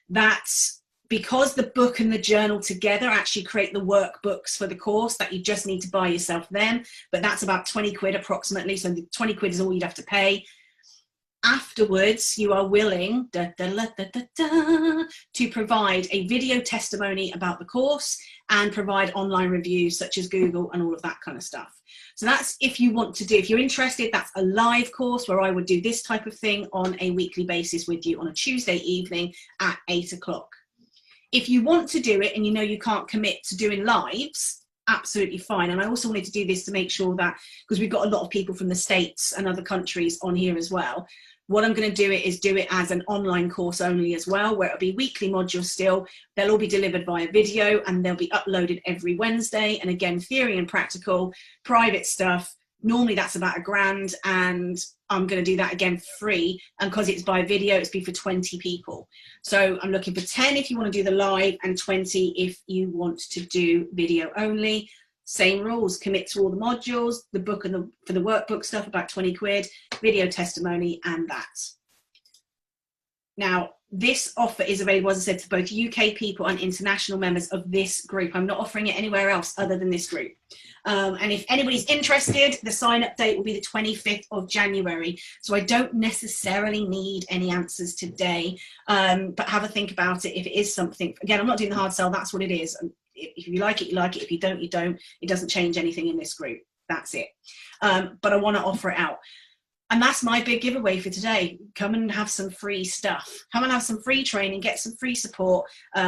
That's because the book and the journal together actually create the workbooks for the course, that you just need to buy yourself them. But that's about 20 quid approximately. So the 20 quid is all you'd have to pay. Afterwards, you are willing to provide a video testimony about the course and provide online reviews such as Google and all of that kind of stuff. So that's if you want to do, if you're interested, that's a live course where I would do this type of thing on a weekly basis with you on a Tuesday evening at 8 o'clock. If you want to do it and you know you can't commit to doing lives, absolutely fine. And I also wanted to do this to make sure that, because we've got a lot of people from the States and other countries on here as well, what I'm going to do is do it as an online course only as well, where it'll be weekly modules still. They'll all be delivered via video and they'll be uploaded every Wednesday. And again, theory and practical, private stuff. Normally that's about £1,000, and I'm going to do that again free. And because it's by video, it's be for 20 people. So I'm looking for 10 if you want to do the live and 20 if you want to do video only. Same rules, commit to all the modules, the book and for the workbook stuff, about 20 quid, video testimony, and that. Now, this offer is available, as I said, to both UK people and international members of this group. I'm not offering it anywhere else other than this group. And if anybody's interested, the sign-up date will be the 25th of January. So I don't necessarily need any answers today, but have a think about it if it is something. Again, I'm not doing the hard sell, that's what it is. If you like it, you like it. If you don't, you don't. It doesn't change anything in this group. That's it. But I want to offer it out. And that's my big giveaway for today. Come and have some free stuff. Come and have some free training, get some free support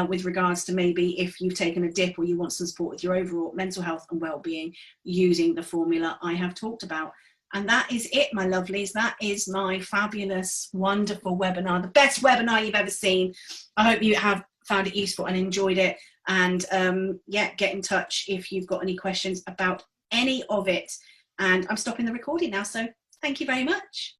with regards to maybe if you've taken a dip or you want some support with your overall mental health and well-being using the formula I have talked about. And that is it, my lovelies. That is my fabulous, wonderful webinar, the best webinar you've ever seen. I hope you have found it useful and enjoyed it. And yeah, get in touch if you've got any questions about any of it. And I'm stopping the recording now, so thank you very much.